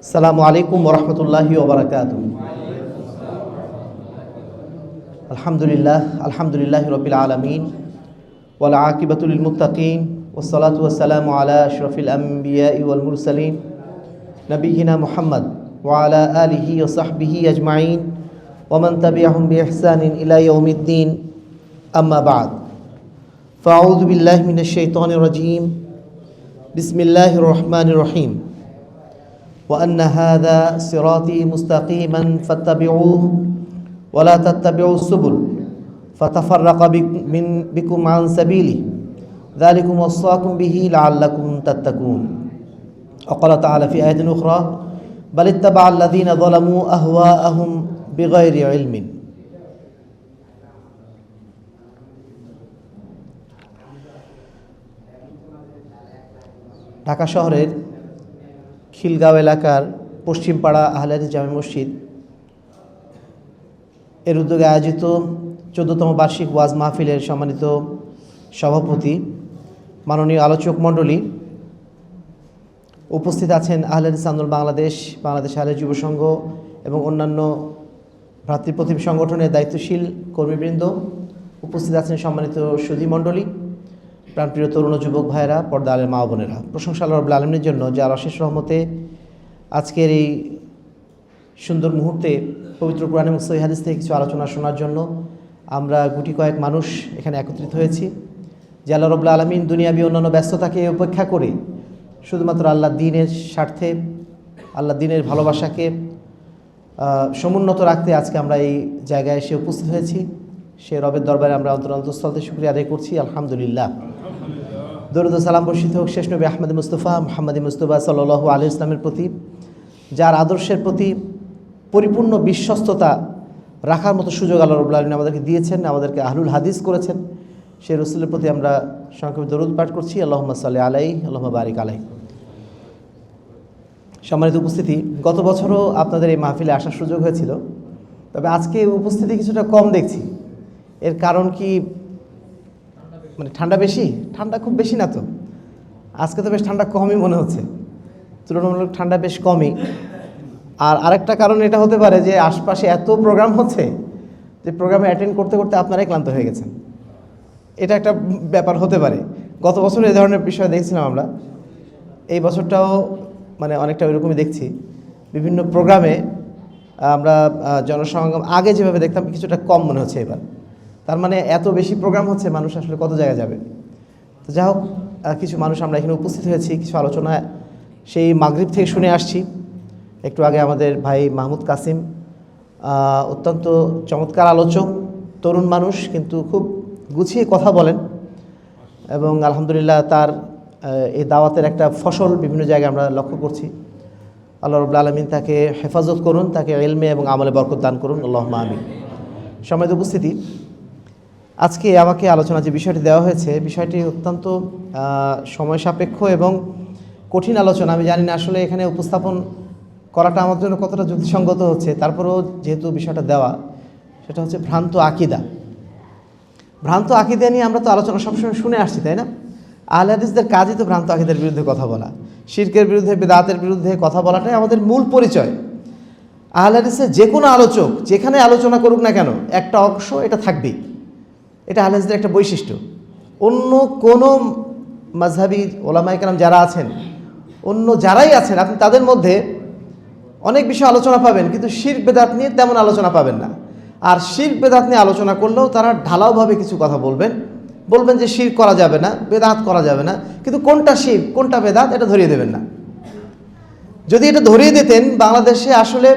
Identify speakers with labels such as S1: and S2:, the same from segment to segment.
S1: আসসালামু আলাইকুম ওয়া রাহমাতুল্লাহি ওয়া বারাকাতুহু। আলহামদুলিল্লাহি রাব্বিল আলামিন ওয়াল আকিবাতু লিল মুত্তাকিন ওয়াস সালাতু ওয়াস সালামু আলা আশরাফিল আমবিয়াই ওয়াল মুরসালিন নবিয়িনা মুহাম্মদ ওয়া আলা আলিহি ওয়া সাহবিহি আজমাইন ওয়া মান তাবিআহুম বিইহসানিন ইলা ইয়াউমিদ্দিন, আম্মা বা'দ। ফাআউযু বিল্লাহি মিনাশ শাইতানির রাজীম। বিসমিল্লাহির রহমানির রহিম। وأن هذا صراطي مستقيما فاتبعوه ولا تتبعوا السبل فتفرق بكم عن سبيله ذلكم وصاكم به لعلكم تتقون. وقال تعالى في آية أخرى بل اتبع الذين ظلموا أهواءهم بغير علم. ঢাকা শহরের খিলগাঁও এলাকার পশ্চিমপাড়া আহলে হাদিস জামে মসজিদ এর উদ্যোগে আয়োজিত 14তম বার্ষিক ওয়াজ মাহফিলের সম্মানিত সভাপতি, মাননীয় আলোচক মণ্ডলী, উপস্থিত আছেন আহলে হাদিস আন্দোলন বাংলাদেশ, বাংলাদেশ আহলে যুব সংঘ এবং অন্যান্য ভ্রাতৃপ্রতিম সংগঠনের দায়িত্বশীল কর্মীবৃন্দ, উপস্থিত আছেন সম্মানিত সুধী মণ্ডলী, প্রাণপ্রিয় তরুণ যুবক ভাইয়েরা, পর্দা আলের মা বোনেরা। প্রশংসা আল্লাহ রাব্বুল আলামিনের জন্য, যার অশেষ রহমতে আজকের এই সুন্দর মুহূর্তে পবিত্র কোরআন এবং সহিহ হাদিস থেকে কিছু আলোচনা শোনার জন্য আমরা গুটি কয়েক মানুষ এখানে একত্রিত হয়েছি। যে আল্লাহ রাব্বুল আলামিন দুনিয়াবি অন্যান্য ব্যস্ততাকে উপেক্ষা করে শুধুমাত্র আল্লাহ দ্বীনের স্বার্থে, আল্লাহ দ্বীনের ভালোবাসাকে সমুন্নত রাখতে আজকে আমরা এই জায়গায় এসে উপস্থিত হয়েছি। সে রবের দরবারে আমরা অন্তরস্থলতে শুকরিয়া আদায় করছি, আলহামদুলিল্লাহ। দরুদ ও সালাম বর্ষিত হোক শেষ নবী আহমদ মুস্তফা মুহাম্মদ মুস্তফা সাল্লাল্লাহু আলাইহি ইসলামের প্রতি, যার আদর্শের প্রতি পরিপূর্ণ বিশ্বস্ততা রাখার মতো সুযোগ আল্লাহ রাব্বুল আলামিন আমাদেরকে দিয়েছেন, আমাদেরকে আহলুল হাদিস করেছেন। সেই রাসূলের প্রতি আমরা সংক্ষেপে দরুদ পাঠ করছি, আল্লাহুম্মা সাল্লি আলাইহি আল্লাহুম্মা বারিক আলাইহি। সম্মানিত উপস্থিতি, গত বছরও আপনাদের এই মাহফিলে আসার সুযোগ হয়েছিল, তবে আজকে উপস্থিতি কিছুটা কম দেখছি। এর কারণ কি? মানে ঠান্ডা বেশি? ঠান্ডা খুব বেশি না তো, আজকে তো বেশ ঠান্ডা কমই মনে হচ্ছে, তুলনামূলক ঠান্ডা বেশ কমই। আর আরেকটা কারণ এটা হতে পারে যে আশপাশে এত প্রোগ্রাম হচ্ছে যে প্রোগ্রামে অ্যাটেন্ড করতে করতে আপনারাই ক্লান্ত হয়ে গেছেন, এটা একটা ব্যাপার হতে পারে। গত বছর এই ধরনের বিষয় দেখছিলাম আমরা, এই বছরটাও মানে অনেকটা ওইরকমই দেখছি। বিভিন্ন প্রোগ্রামে আমরা জনসমাগম আগে যেভাবে দেখতাম কিছুটা কম মনে হচ্ছে এবার। তার মানে এত বেশি প্রোগ্রাম হচ্ছে, মানুষ আসলে কত জায়গায় যাবে। তো যাই হোক, কিছু মানুষ আমরা এখানে উপস্থিত হয়েছি, কিছু আলোচনা সেই মাগরিব থেকে শুনে আসছি। একটু আগে আমাদের ভাই মাহমুদ কাসিম অত্যন্ত চমৎকার আলোচক, তরুণ মানুষ, কিন্তু খুব গুছিয়ে কথা বলেন এবং আলহামদুলিল্লাহ তার এই দাওয়াতের একটা ফসল বিভিন্ন জায়গায় আমরা লক্ষ্য করছি। আল্লাহ রাব্বুল আলামিন তাকে হেফাজত করুন, তাকে ইলমে এবং আমলে বরকত দান করুন, আল্লাহুম্মা আমিন। সম্মানিত উপস্থিতি, আজকে আমাকে আলোচনা যে বিষয়টি দেওয়া হয়েছে, বিষয়টি অত্যন্ত সময় সাপেক্ষ এবং কঠিন আলোচনা। আমি জানি না আসলে এখানে উপস্থাপন করাটা আমার জন্য কতটা যুক্তিসঙ্গত হচ্ছে, তারপরেও যেহেতু বিষয়টা দেওয়া, সেটা হচ্ছে ভ্রান্ত আকিদা। ভ্রান্ত আকিদা নিয়ে আমরা তো আলোচনা সবসময় শুনে আসছি, তাই না? আহলে হাদিসদের কাজই তো ভ্রান্ত আকিদার বিরুদ্ধে কথা বলা, শিরকের বিরুদ্ধে, বিদআতের বিরুদ্ধে কথা বলাটাই আমাদের মূল পরিচয়। আহলে হাদিসের যে কোনো আলোচক যেখানে আলোচনা করুক না কেন, একটা অংশ এটা থাকবেই, এটা আহলে হাদিসদের একটা বৈশিষ্ট্য। অন্য কোনো মাযহাবী ওলামায়ে কেরাম যারা আছেন, অন্য যারাই আছেন, আপনি তাদের মধ্যে অনেক বিষয় আলোচনা পাবেন, কিন্তু শিরক বেদাত নিয়ে তেমন আলোচনা পাবেন না। আর শিরক বেদাত নিয়ে আলোচনা করলেও তারা ঢালাওভাবে কিছু কথা বলবেন যে শিরক করা যাবে না, বেদাত করা যাবে না, কিন্তু কোনটা শিরক কোনটা বেদাত এটা ধরিয়ে দেবেন না। যদি এটা ধরিয়ে দিতেন, বাংলাদেশে আসলে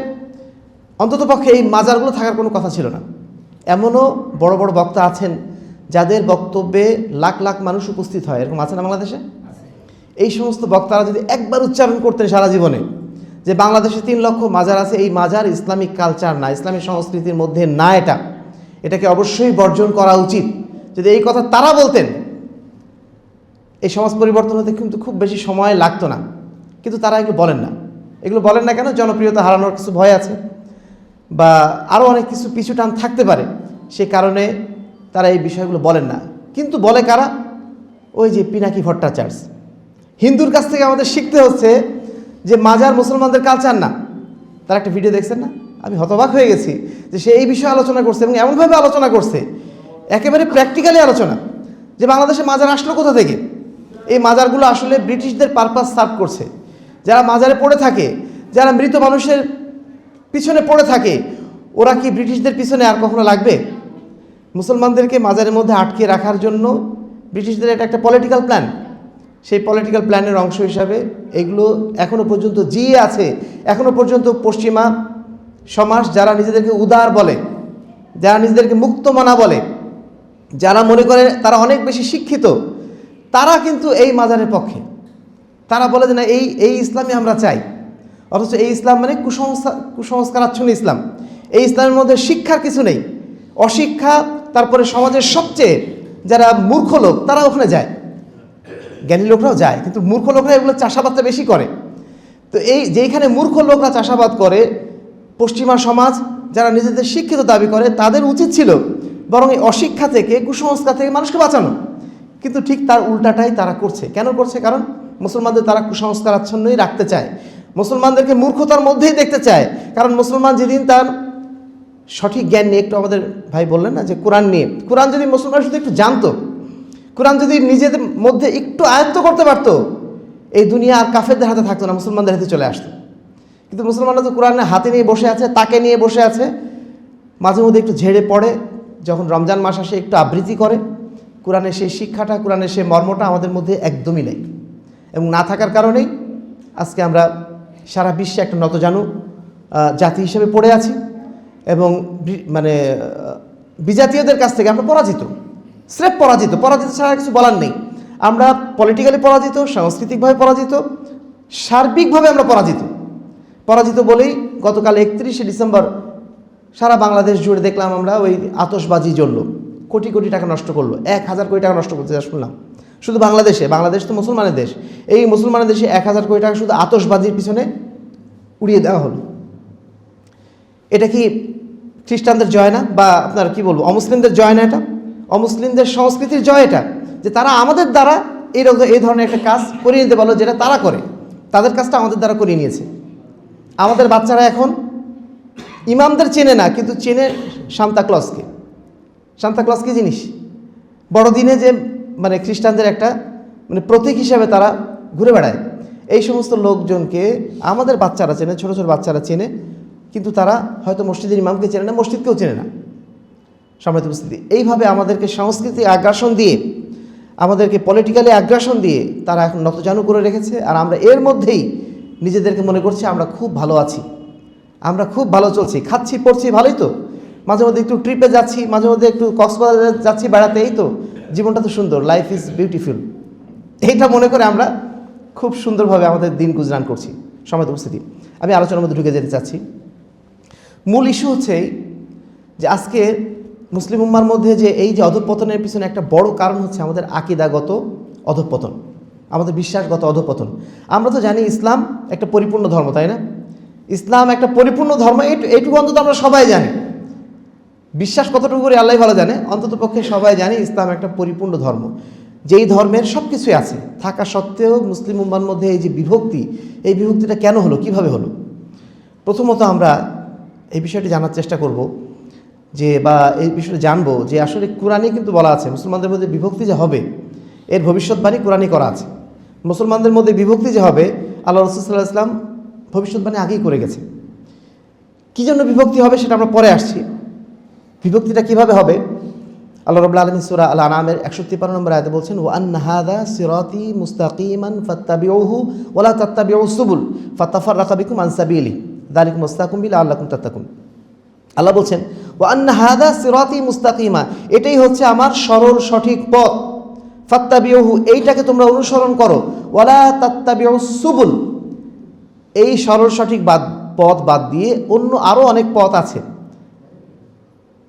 S1: অন্ততপক্ষে এই মাজারগুলো থাকার কোনো কথা ছিল না। এমনও বড় বড় বক্তা আছেন যাদের বক্তব্যে লাখ লাখ মানুষ উপস্থিত হয়, এরকম আছে না বাংলাদেশে? এই সমস্ত বক্তারা যদি একবার উচ্চারণ করতেন সারা জীবনে যে বাংলাদেশে 3 লক্ষ মাজার আছে, এই মাজার ইসলামিক কালচার না, ইসলামিক সংস্কৃতির মধ্যে না, এটাকে অবশ্যই বর্জন করা উচিত, যদি এই কথা তারা বলতেন, এই সমাজ পরিবর্তন হতে কিন্তু খুব বেশি সময় লাগতো না। কিন্তু তারা এগুলো বলেন না। এগুলো বলেন না কেন? জনপ্রিয়তা হারানোর কিছু ভয় আছে বা আরও অনেক কিছু পিছু টান থাকতে পারে, সে কারণে তারা এই বিষয়গুলো বলেন না। কিন্তু বলে কারা? ওই যে পিনাকি ভট্টাচার্য। হিন্দুর কাছ থেকে আমাদের শিখতে হচ্ছে যে মাজার মুসলমানদের কালচার না। তার একটা ভিডিও দেখছেন না? আমি হতবাক হয়ে গেছি যে সে এই বিষয়ে আলোচনা করছে এবং এমনভাবে আলোচনা করছে, একেবারে প্র্যাকটিক্যালি আলোচনা, যে বাংলাদেশে মাজার আসলো কোথা থেকে। এই মাজারগুলো আসলে ব্রিটিশদের পারপাস সার্ভ করছে। যারা মাজারে পড়ে থাকে, যারা মৃত মানুষের পিছনে পড়ে থাকে, ওরা কি ব্রিটিশদের পিছনে আর কখনো লাগবে? মুসলমানদেরকে মাজারের মধ্যে আটকে রাখার জন্য ব্রিটিশদের এটা একটা পলিটিক্যাল প্ল্যান। সেই পলিটিক্যাল প্ল্যানের অংশ হিসাবে এগুলো এখনও পর্যন্ত জিয়ে আছে। এখনও পর্যন্ত পশ্চিমা সমাজ যারা নিজেদেরকে উদার বলে, যারা নিজেদেরকে মুক্তমনা বলে, যারা মনে করে তারা অনেক বেশি শিক্ষিত, তারা কিন্তু এই মাজারের পক্ষে। তারা বলে যে না, এই ইসলামই আমরা চাই। অথচ এই ইসলাম মানে কুসংস্কারাচ্ছন্ন ইসলাম। এই ইসলামের মধ্যে শিক্ষার কিছু নেই, অশিক্ষা। তারপরে সমাজের সবচেয়ে যারা মূর্খ লোক তারা ওখানে যায়, জ্ঞানী লোকরাও যায়, কিন্তু মূর্খ লোকরা এগুলো চাষাবাদটা বেশি করে। তো এই যেইখানে মূর্খ লোকরা চাষাবাদ করে, পশ্চিমা সমাজ যারা নিজেদের শিক্ষিত দাবি করে, তাদের উচিত ছিল বরং এই অশিক্ষা থেকে, কুসংস্কার থেকে মানুষকে বাঁচানো। কিন্তু ঠিক তার উল্টাটাই তারা করছে। কেন করছে? কারণ মুসলমানদের তারা কুসংস্কারাচ্ছন্নই রাখতে চায়, মুসলমানদেরকে মূর্খতার মধ্যেই দেখতে চায়। কারণ মুসলমান যেদিন তার সঠিক জ্ঞান নিয়ে, একটু আমাদের ভাই বললেন না যে কোরআন নিয়ে, কোরআন যদি মুসলমান শুধু একটু জানতো, কোরআন যদি নিজেদের মধ্যে একটু আয়ত্ত করতে পারতো, এই দুনিয়া আর কাফেরদের হাতে থাকতো না, মুসলমানদের হাতে চলে আসতো। কিন্তু মুসলমানরা তো কোরআনের হাতে নিয়ে বসে আছে, তাকে নিয়ে বসে আছে। মাঝে মধ্যে একটু ঝেড়ে পড়ে, যখন রমজান মাস আসে একটু আবৃত্তি করে। কোরআনের সেই শিক্ষাটা, কোরআনের সেই মর্মটা আমাদের মধ্যে একদমই নেই, এবং না থাকার কারণেই আজকে আমরা সারা বিশ্বে একটা নতজানু জাতি হিসেবে পড়ে আছি, এবং মানে বিজাতীয়দের কাছ থেকে আমরা পরাজিত, স্রেফ পরাজিত। পরাজিত ছাড়া কিছু বলার নেই। আমরা পলিটিক্যালি পরাজিত, সাংস্কৃতিকভাবে পরাজিত, সার্বিকভাবে আমরা পরাজিত বলেই গতকাল 31শে ডিসেম্বর সারা বাংলাদেশ জুড়ে দেখলাম আমরা ওই আতশবাজি জ্বলল, কোটি কোটি টাকা নষ্ট করলো, 1000 কোটি টাকা নষ্ট করতে যা শুনলাম। শুধু বাংলাদেশ তো মুসলমানের দেশ, এই মুসলমানের দেশে 1000 কোটি টাকা শুধু আতশবাজির পিছনে উড়িয়ে দেওয়া হলো। এটা কি খ্রিস্টানদের জয় না? বা আপনার কি বলবো, অমুসলিমদের জয় না? এটা অমুসলিমদের সংস্কৃতির জয়, এটা যে তারা আমাদের দ্বারা এই ধরনের একটা কাজ করিয়ে নিতে পারলো, যেটা তারা করে, তাদের কাজটা আমাদের দ্বারা করিয়ে নিয়েছে। আমাদের বাচ্চারা এখন ইমামদের চেনে না, কিন্তু চেনে সান্তাক্লজকে। সান্তাক্লজ কি জিনিস? বড়দিনে যে মানে খ্রিস্টানদের একটা মানে প্রতীক হিসাবে তারা ঘুরে বেড়ায়, এই সমস্ত লোকজনকে আমাদের বাচ্চারা চেনে, ছোটো ছোটো বাচ্চারা চেনে, কিন্তু তারা হয়তো মসজিদের ইমামকে চেনে না, মসজিদকেও চেনে না। সম্মানিত উপস্থিতি, এইভাবে আমাদেরকে সাংস্কৃতিক আগ্রাসন দিয়ে, আমাদেরকে পলিটিক্যালি আগ্রাসন দিয়ে তারা এখন নতজানু করে রেখেছে। আর আমরা এর মধ্যেই নিজেদেরকে মনে করছি আমরা খুব ভালো আছি, আমরা খুব ভালো চলছি, খাচ্ছি পড়ছি, ভালোই তো। মাঝে মধ্যে একটু ট্রিপে যাচ্ছি, মাঝে মধ্যে একটু কক্সবাজার যাচ্ছি বেড়াতে, এই তো জীবনটা তো সুন্দর, লাইফ ইজ বিউটিফুল। এইটা মনে করে আমরা খুব সুন্দরভাবে আমাদের দিন গুজরান করছি। সম্মানিত উপস্থিতি, আমি আলোচনার মধ্যে ঢুকে যেতে চাচ্ছি। মূল ইস্যু হচ্ছে যে আজকে মুসলিম উম্মার মধ্যে যে এই যে অধঃপতনের পিছনে একটা বড় কারণ হচ্ছে আমাদের আকীদাগত অধঃপতন, আমাদের বিশ্বাসগত অধঃপতন। আমরা তো জানি ইসলাম একটা পরিপূর্ণ ধর্ম, তাই না? ইসলাম একটা পরিপূর্ণ ধর্ম, এইটুকু অন্তত আমরা সবাই জানি। বিশ্বাস কতটুকু করে আল্লাহ ভালো জানে, অন্তত পক্ষে সবাই জানি ইসলাম একটা পরিপূর্ণ ধর্ম, যেই ধর্মের সব কিছুই আছে। থাকা সত্ত্বেও মুসলিম উম্মার মধ্যে এই যে বিভক্তি, এই বিভক্তিটা কেন হলো, কিভাবে হলো? প্রথমত আমরা এই বিষয়টি জানার চেষ্টা করব, যে বা এই বিষয়টা জানবো যে আসলে কোরআনে কিন্তু বলা আছে মুসলমানদের মধ্যে বিভক্তি যে হবে, এর ভবিষ্যৎবাণী কোরআনে করা আছে। মুসলমানদের মধ্যে বিভক্তি যে হবে, আল্লাহ রাসূল সাল্লাল্লাহু আলাইহি ওয়াসাল্লাম ভবিষ্যৎবাণী আগেই করে গেছে। কী জন্য বিভক্তি হবে সেটা আমরা পরে আসছি। বিভক্তিটা কিভাবে হবে? আল্লাহ রাব্বুল আলামিন সূরা আল আনআমের 153 নম্বর আয়াতে বলছেন, ওয়া আন্না হাযা সিরাতি মুস্তাকিমান ফাত্তাবিউহু ওয়া লা তাত্তাবিউস সুবুল ফাতাফাররাকা বিকুম আন সাবিলি যালিকুম ওয়াসাকুম বিহি লাআল্লাকুম তাত্তাকুন। আল্লাহ বলছেন, ওয়া আন্না হাযা সিরাতি মুস্তাকিমা, এটাই হচ্ছে আমার সরল সঠিক পথ। ফাত্তাবিউহু, এইটাকে তোমরা অনুসরণ করো। ওয়া লা তাত্তাবিউস সুবুল, এই সরল সঠিক পথ বাদ দিয়ে অন্য আরও অনেক পথ আছে।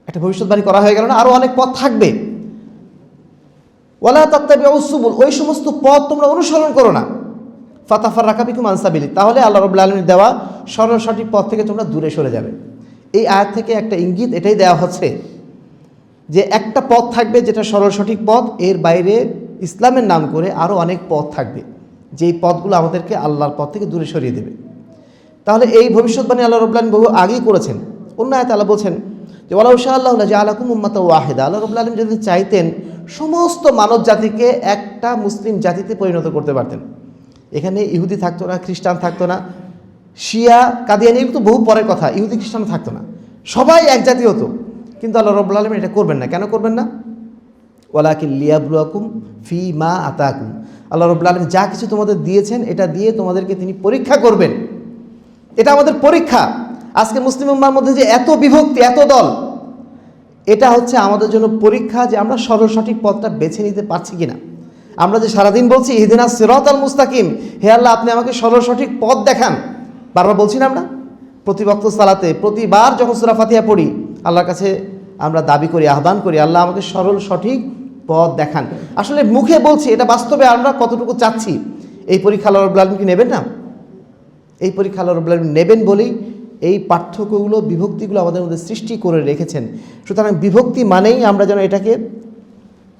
S1: একটা ভবিষ্যৎবাণী করা হয়ে গেল না? আরও অনেক পথ থাকবে। ওয়ালা তাত্তাবিউস সুবুল, ওই সমস্ত পথ তোমরা অনুসরণ করো না। ফাতাফাররাকা বিকুম আন সাবিলি, তাহলে আল্লাহ রাব্বুল আলামিনের দেওয়া সরল সঠিক পথ থেকে তোমরা দূরে সরে যাবে। এই আয়াত থেকে একটা ইঙ্গিত এটাই দেওয়া হচ্ছে যে একটা পথ থাকবে যেটা সরল সঠিক পথ, এর বাইরে ইসলামের নাম করে আরও অনেক পথ থাকবে। যেই পথগুলো আমাদেরকে আল্লাহর পথ থেকে দূরে সরিয়ে দেবে। তাহলে এই ভবিষ্যৎবাণী আল্লাহ রাব্বুল আলামিন বহু আগেই করেছেন। অন্য আয়াতে আল্লাহ বলছেন যে ওয়ালাউ শাআল্লাহু লাজআলাকুম উম্মাতাও ওয়াহিদা, আল্লাহ রাব্বুল আলামিন যদি চাইতেন সমস্ত মানব জাতিকে একটা মুসলিম জাতিতে পরিণত করতে পারতেন। এখানে ইহুদি থাকতো না, খ্রিস্টান থাকতো না, শিয়া কাদিয়ানি, কিন্তু বহু পরের কথা, ইহুদি খ্রিস্টান থাকতো না, সবাই এক জাতি হতো। কিন্তু আল্লাহ রাব্বুল আলামিন এটা করবেন না। কেন করবেন না? ওয়ালাকিন লিয়াবলুয়াকুম ফি মা আতাকুম, আল্লাহ রাব্বুল আলামিন যা কিছু তোমাদের দিয়েছেন এটা দিয়ে তোমাদেরকে তিনি পরীক্ষা করবেন। এটা আমাদের পরীক্ষা। আজকে মুসলিম উম্মার মধ্যে যে এত বিভক্তি, এত দল, এটা হচ্ছে আমাদের জন্য পরীক্ষা যে আমরা সরল সঠিক পথটা বেছে নিতে পারছি কিনা। আমরা যে সারাদিন বলছি ইহদিনাস সিরাতাল মুস্তাকিম, হে আল্লাহ আপনি আমাকে সরল সঠিক পথ দেখান, বারবার বলছি না আমরা? প্রতি ওয়াক্ত সালাতে প্রতিবার যখন সূরা ফাতিহা পড়ি আল্লাহর কাছে আমরা দাবি করি, আহ্বান করি, আল্লাহ আমাকে সরল সঠিক পথ দেখান। আসলে মুখে বলছি, এটা বাস্তবে আমরা কতটুকু চাচ্ছি? এই পরীক্ষা আল্লাহ রাব্বুল আলামিন কি নেবেন না? এই পরীক্ষা আল্লাহ রাব্বুল আলামিন নেবেন বলেই এই পার্থক্যগুলো, বিভক্তিগুলো আমাদের মধ্যে সৃষ্টি করে রেখেছেন। সুতরাং বিভক্তি মানেই আমরা যেন এটাকে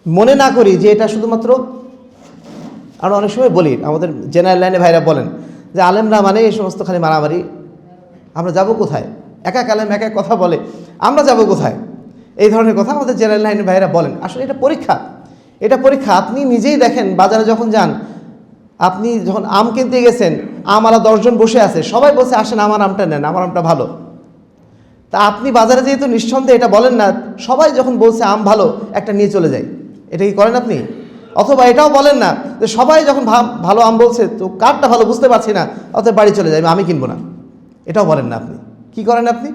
S1: মনে না করি যে এটা শুধুমাত্র, আমরা অনেক সময় বলি, আমাদের জেনারেল লাইনে ভাইরা বলেন যে আলেমরা মানে এই সমস্ত খালি মারামারি, আমরা যাব কোথায়? এক এক আলেম এক এক কথা বলে, আমরা যাব কোথায়? এই ধরনের কথা আমাদের জেনারেল লাইনের ভাইরা বলেন। আসলে এটা পরীক্ষা, এটা পরীক্ষা। আপনি নিজেই দেখেন, বাজারে যখন যান, আপনি যখন আম কিনতে গেছেন, আমওয়ালা 10 জন বসে আছে, সবাই বলছে আসেন আমার আমটা নেন, আমার আমটা ভালো। তা আপনি বাজারে যেহেতু নিঃসন্দেহে এটা বলেন না, সবাই যখন বলছে আম ভালো, একটা নিয়ে চলে যায়। এটা কি করেন আপনি? অথবা এটাও বলেন না যে সবাই যখন ভালো আম বলছে, তো কারটা ভালো বুঝতে পারছি না, অথবা বাড়ি চলে যায়, আমি কিনবো না। এটাও বলেন না আপনি। কি করেন আপনি?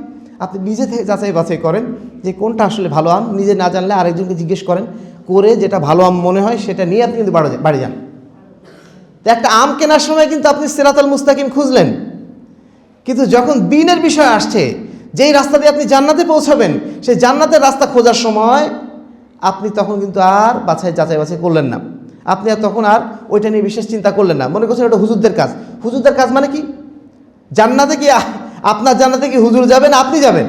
S1: আপনি নিজে থেকে যাচাই বাছাই করেন যে কোনটা আসলে ভালো আম। নিজে না জানলে আরেকজনকে জিজ্ঞেস করেন, করে যেটা ভালো আম মনে হয় সেটা নিয়ে আপনি কিন্তু বাড়ি যান। তো একটা আম কেনার সময় কিন্তু আপনি সিরাতাল মুস্তাকিম খুঁজলেন, কিন্তু যখন দ্বীনের বিষয় আসছে, যেই রাস্তা দিয়ে আপনি জান্নাতে পৌঁছাবেন, সেই জান্নাতের রাস্তা খোঁজার সময় আপনি তখন কিন্তু আর যাচাই বাছাই করলেন না। আপনি আর তখন আর ওইটা নিয়ে বিশেষ চিন্তা করলেন না। মনে করছেন ওটা হুজুরদের কাজ। হুজুরদের কাজ মানে কি? জান্নাতে কি আপনার জান্নাতে কি হুজুর যাবেন? আপনি যাবেন।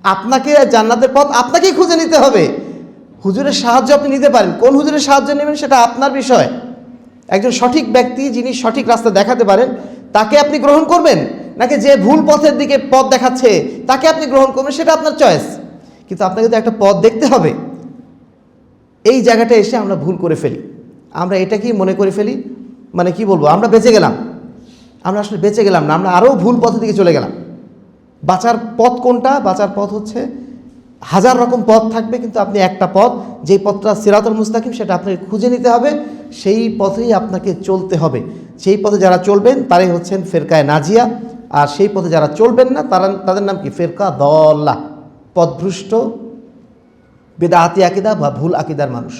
S1: আপনাকে জান্নাতের পথ আপনাকেই খুঁজে নিতে হবে। হুজুরের সাহায্য আপনি নিতে পারেন, কোন হুজুরের সাহায্য নেবেন সেটা আপনার বিষয়। একজন সঠিক ব্যক্তি যিনি সঠিক রাস্তা দেখাতে পারেন তাকে আপনি গ্রহণ করবেন, নাকি যে ভুল পথের দিকে পথ দেখাচ্ছে তাকে আপনি গ্রহণ করবেন, সেটা আপনার চয়েস। কিন্তু আপনাকে তো একটা পথ দেখতে হবে। এই জায়গাটা এসে আমরা ভুল করে ফেলি। আমরা এটাকেই মনে করে ফেলি, মানে কি বলবো, আমরা বেঁচে গেলাম। আমরা আসলে বেঁচে গেলাম না, আমরা আরও ভুল পথের দিকে চলে গেলাম। বাঁচার পথ কোনটা? বাঁচার পথ হচ্ছে হাজার রকম পথ থাকবে, কিন্তু আপনি একটা পথ, যেই পথটা সিরাতুল মুস্তাকিম, সেটা আপনাকে খুঁজে নিতে হবে, সেই পথেই আপনাকে চলতে হবে। সেই পথে যারা চলবেন তারাই হচ্ছেন ফেরকায়ে নাজিয়া, আর সেই পথে যারা চলবেন না তাদের নাম কি? ফেরকা দল্লাহ, পথভ্রষ্ট, বেদাতি আকিদা বা ভুল আকিদার মানুষ।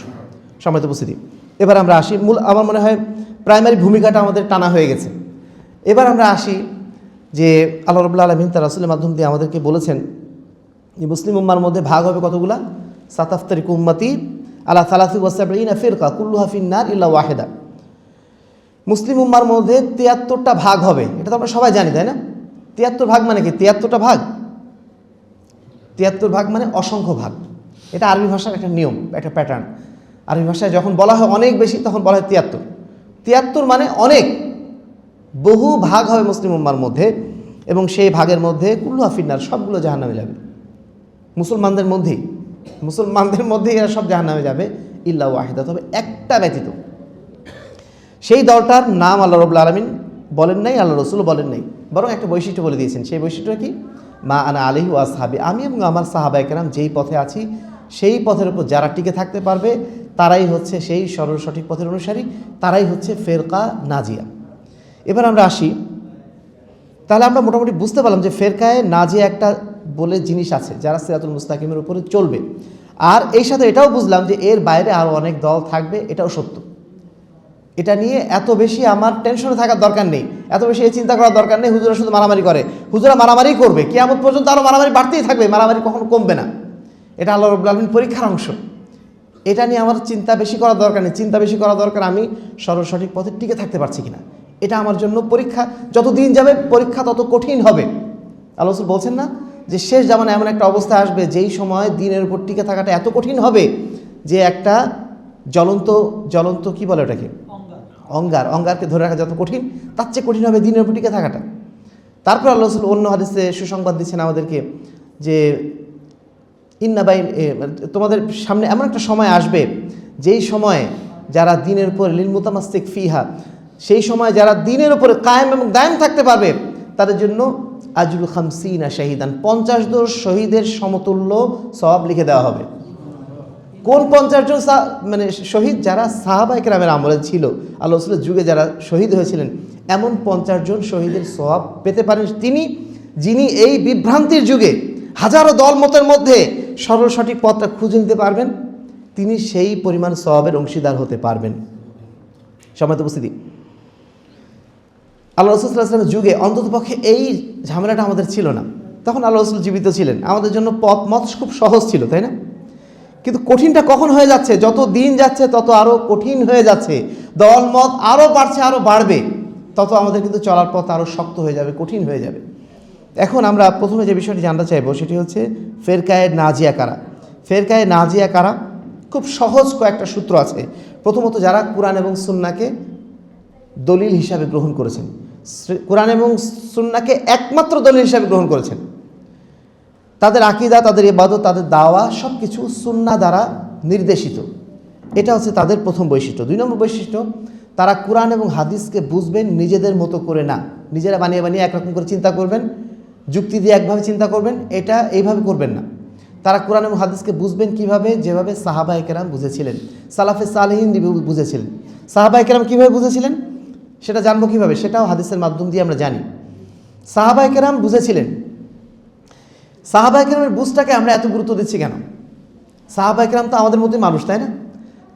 S1: সম্মানিত উপস্থিতি, এবার আমরা আসি মূল, আমার মনে হয় প্রাইমারি ভূমিকাটা আমাদের টানা হয়ে গেছে। এবার আমরা আসি যে আল্লাহ রাব্বুল আলামিন তার রাসূলের মাধ্যম দিয়ে আমাদেরকে বলেছেন যে মুসলিম উম্মার মধ্যে ভাগ হবে কতগুলা? সাতাফতারিকু উম্মতি আলা 73 ফিরকা কুল্লুহা ফিন্নার ইল্লা ওয়াহিদা। মুসলিম উম্মার মধ্যে 73টা ভাগ হবে, এটা তো আমরা সবাই জানি, তাই না? 73 ভাগ মানে কি? 73টা ভাগ, 73 ভাগ মানে অসংখ্য ভাগ। এটা আরবি ভাষার একটা নিয়ম, একটা প্যাটার্ন। আরবি ভাষায় যখন বলা হয় অনেক বেশি, তখন বলা হয় 73। 73 মানে অনেক, বহু ভাগ হবে মুসলিম উম্মার মধ্যে, এবং সেই ভাগের মধ্যে কুল্লুহা ফিন্নার, সবগুলো জাহান্নামে যাবে। মুসলমানদের মধ্যেই এরা সব জাহান্নামে যাবে, ইল্লা ওয়াহিদা, তবে একটা ব্যতীত। সেই দলটার নাম আল্লাহ রাব্বুল আলামিন বলেন নাই, আল্লাহ রাসূলও বলেন নাই, বরং একটা বৈশিষ্ট্য বলে দিয়েছেন। সেই বৈশিষ্ট্যটা কি? মা আনা আলাইহি ওয়া আসহাবি, আমি এবং আমার সাহাবায়ে কেরাম যেই পথে আছি, সেই পথের উপর যারা টিকে থাকতে পারবে তারাই হচ্ছে সেই সরল সঠিক পথের অনুসারী, তারাই হচ্ছে ফেরকা নাজিয়া। এবার আমরা আসি, তাহলে আমরা মোটামুটি বুঝতে পারলাম যে ফেরকায়ে নাজিয়া একটা বলে জিনিস আছে যারা সিরাতুল মুস্তাকিমের উপরে চলবে। আর এই সাথে এটাও বুঝলাম যে এর বাইরে আরও অনেক দল থাকবে, এটাও সত্য। এটা নিয়ে এত বেশি আমার টেনশনে থাকার দরকার নেই, এত বেশি এই চিন্তা করার দরকার নেই। হুজুরা শুধু মারামারি করে, হুজুরা মারামারি করবে, কিয়ামত পর্যন্ত আরও মারামারি বাড়তেই থাকবে, মারামারি কখনো কমবে না। এটা আল্লাহ রাব্বুল আলামিন পরীক্ষার অংশ। এটা নিয়ে আমার চিন্তা বেশি করার দরকার নেই। চিন্তা বেশি করা দরকার আমি সরল সঠিক পথে টিকে থাকতে পারছি কিনা। এটা আমার জন্য পরীক্ষা। যত দিন যাবে পরীক্ষা তত কঠিন হবে। আল্লাহ রাসূল বলছেন না যে শেষ জামানায় এমন একটা অবস্থা আসবে যেই সময় দিনের উপর টিকে থাকাটা এত কঠিন হবে যে একটা জ্বলন্ত কি বলে ওটাকে, অঙ্গারকে ধরে রাখা যত কঠিন, তার চেয়ে কঠিন হবে দিনের উপর টিকে থাকাটা। তারপর আল্লাহ রাসূল অন্য হাদিসে সুসংবাদ দিচ্ছেন আমাদেরকে যে তোমাদের সামনে এমন একটা সময় আসবে যেই সময়ে যারা দিনের উপর লিল মুতামাসসিক ফিহা, সেই সময় যারা দিনের উপরে কায়েম এবং দায়েম থাকতে পারবে তাদের জন্য আজরু 50 শাহিদান, 50 জন শহীদের সমতুল্য সওয়াব লিখে দেওয়া হবে। কোন 50 জন মানে শহীদ? যারা সাহাবায়ে কেরামের আমলে ছিল, আল্লাহ রাসূলের যুগে যারা শহীদ হয়েছিলেন, এমন 50 জন শহীদের সওয়াব পেতে পারেন তিনি, যিনি এই বিভ্রান্তির যুগে হাজারো দলমতের মধ্যে সরল সঠিক পথটা খুঁজে নিতে পারবেন, তিনি সেই পরিমাণ সওয়াবের অংশীদার হতে পারবেন। সম্মানিত উপস্থিতি, আল্লাহ রাসূল সাল্লাল্লাহু আলাইহি ওয়াসাল্লামের যুগে অন্ততপক্ষে এই ঝামেলাটা আমাদের ছিল না। তখন আল্লাহ রাসূল জীবিত ছিলেন, আমাদের জন্য মত খুব সহজ ছিল, তাই না? কিন্তু কঠিনটা কখন হয়ে যাচ্ছে? যত দিন যাচ্ছে তত আরও কঠিন হয়ে যাচ্ছে, দলমত আরও বাড়ছে, আরও বাড়বে, তত আমাদের কিন্তু চলার পথ আরও শক্ত হয়ে যাবে, কঠিন হয়ে যাবে। এখন আমরা প্রথমে যে বিষয়টি জানতে চাইবো সেটি হচ্ছে ফেরকায়ে নাজিয়া কারা। ফেরকায়ে নাজিয়া কারা? খুব সহজ কয়েকটা সূত্র আছে। প্রথমত, যারা কোরআন এবং সুন্নাহকে দলিল হিসাবে গ্রহণ করেছেন, কোরআন এবং সুন্নাহকে একমাত্র দলিল হিসাবে গ্রহণ করেছেন, তাদের আকীদা, তাদের ইবাদত, তাদের দাওয়া সব কিছু সুন্নাহ দ্বারা নির্দেশিত। এটা হচ্ছে তাদের প্রথম বৈশিষ্ট্য। 2 নম্বর বৈশিষ্ট্য, তারা কোরআন এবং হাদিসকে বুঝবেন নিজেদের মতো করে না, নিজেরা বানিয়ে বানিয়ে একরকম করে চিন্তা করবেন, যুক্তি দিয়ে একভাবে চিন্তা করবেন, এটা এইভাবে করবেন না। তারা কোরআন এবং হাদিসকে বুঝবেন কিভাবে? যেভাবে সাহাবায়ে কেরাম বুঝেছিলেন, সালাফে সালেহিন বুঝেছিলেন। সাহাবায়ে কেরাম কীভাবে বুঝেছিলেন সেটা জানবো কীভাবে? সেটাও হাদিসের মাধ্যম দিয়ে আমরা জানি। সাহাবায়ে কেরাম বুঝেছিলেন। সাহাবায়ে কেরামের বুঝটাকে আমরা এত গুরুত্ব দিচ্ছি কেন? সাহাবায়ে কেরাম তো আমাদের মতোই মানুষ, তাই না?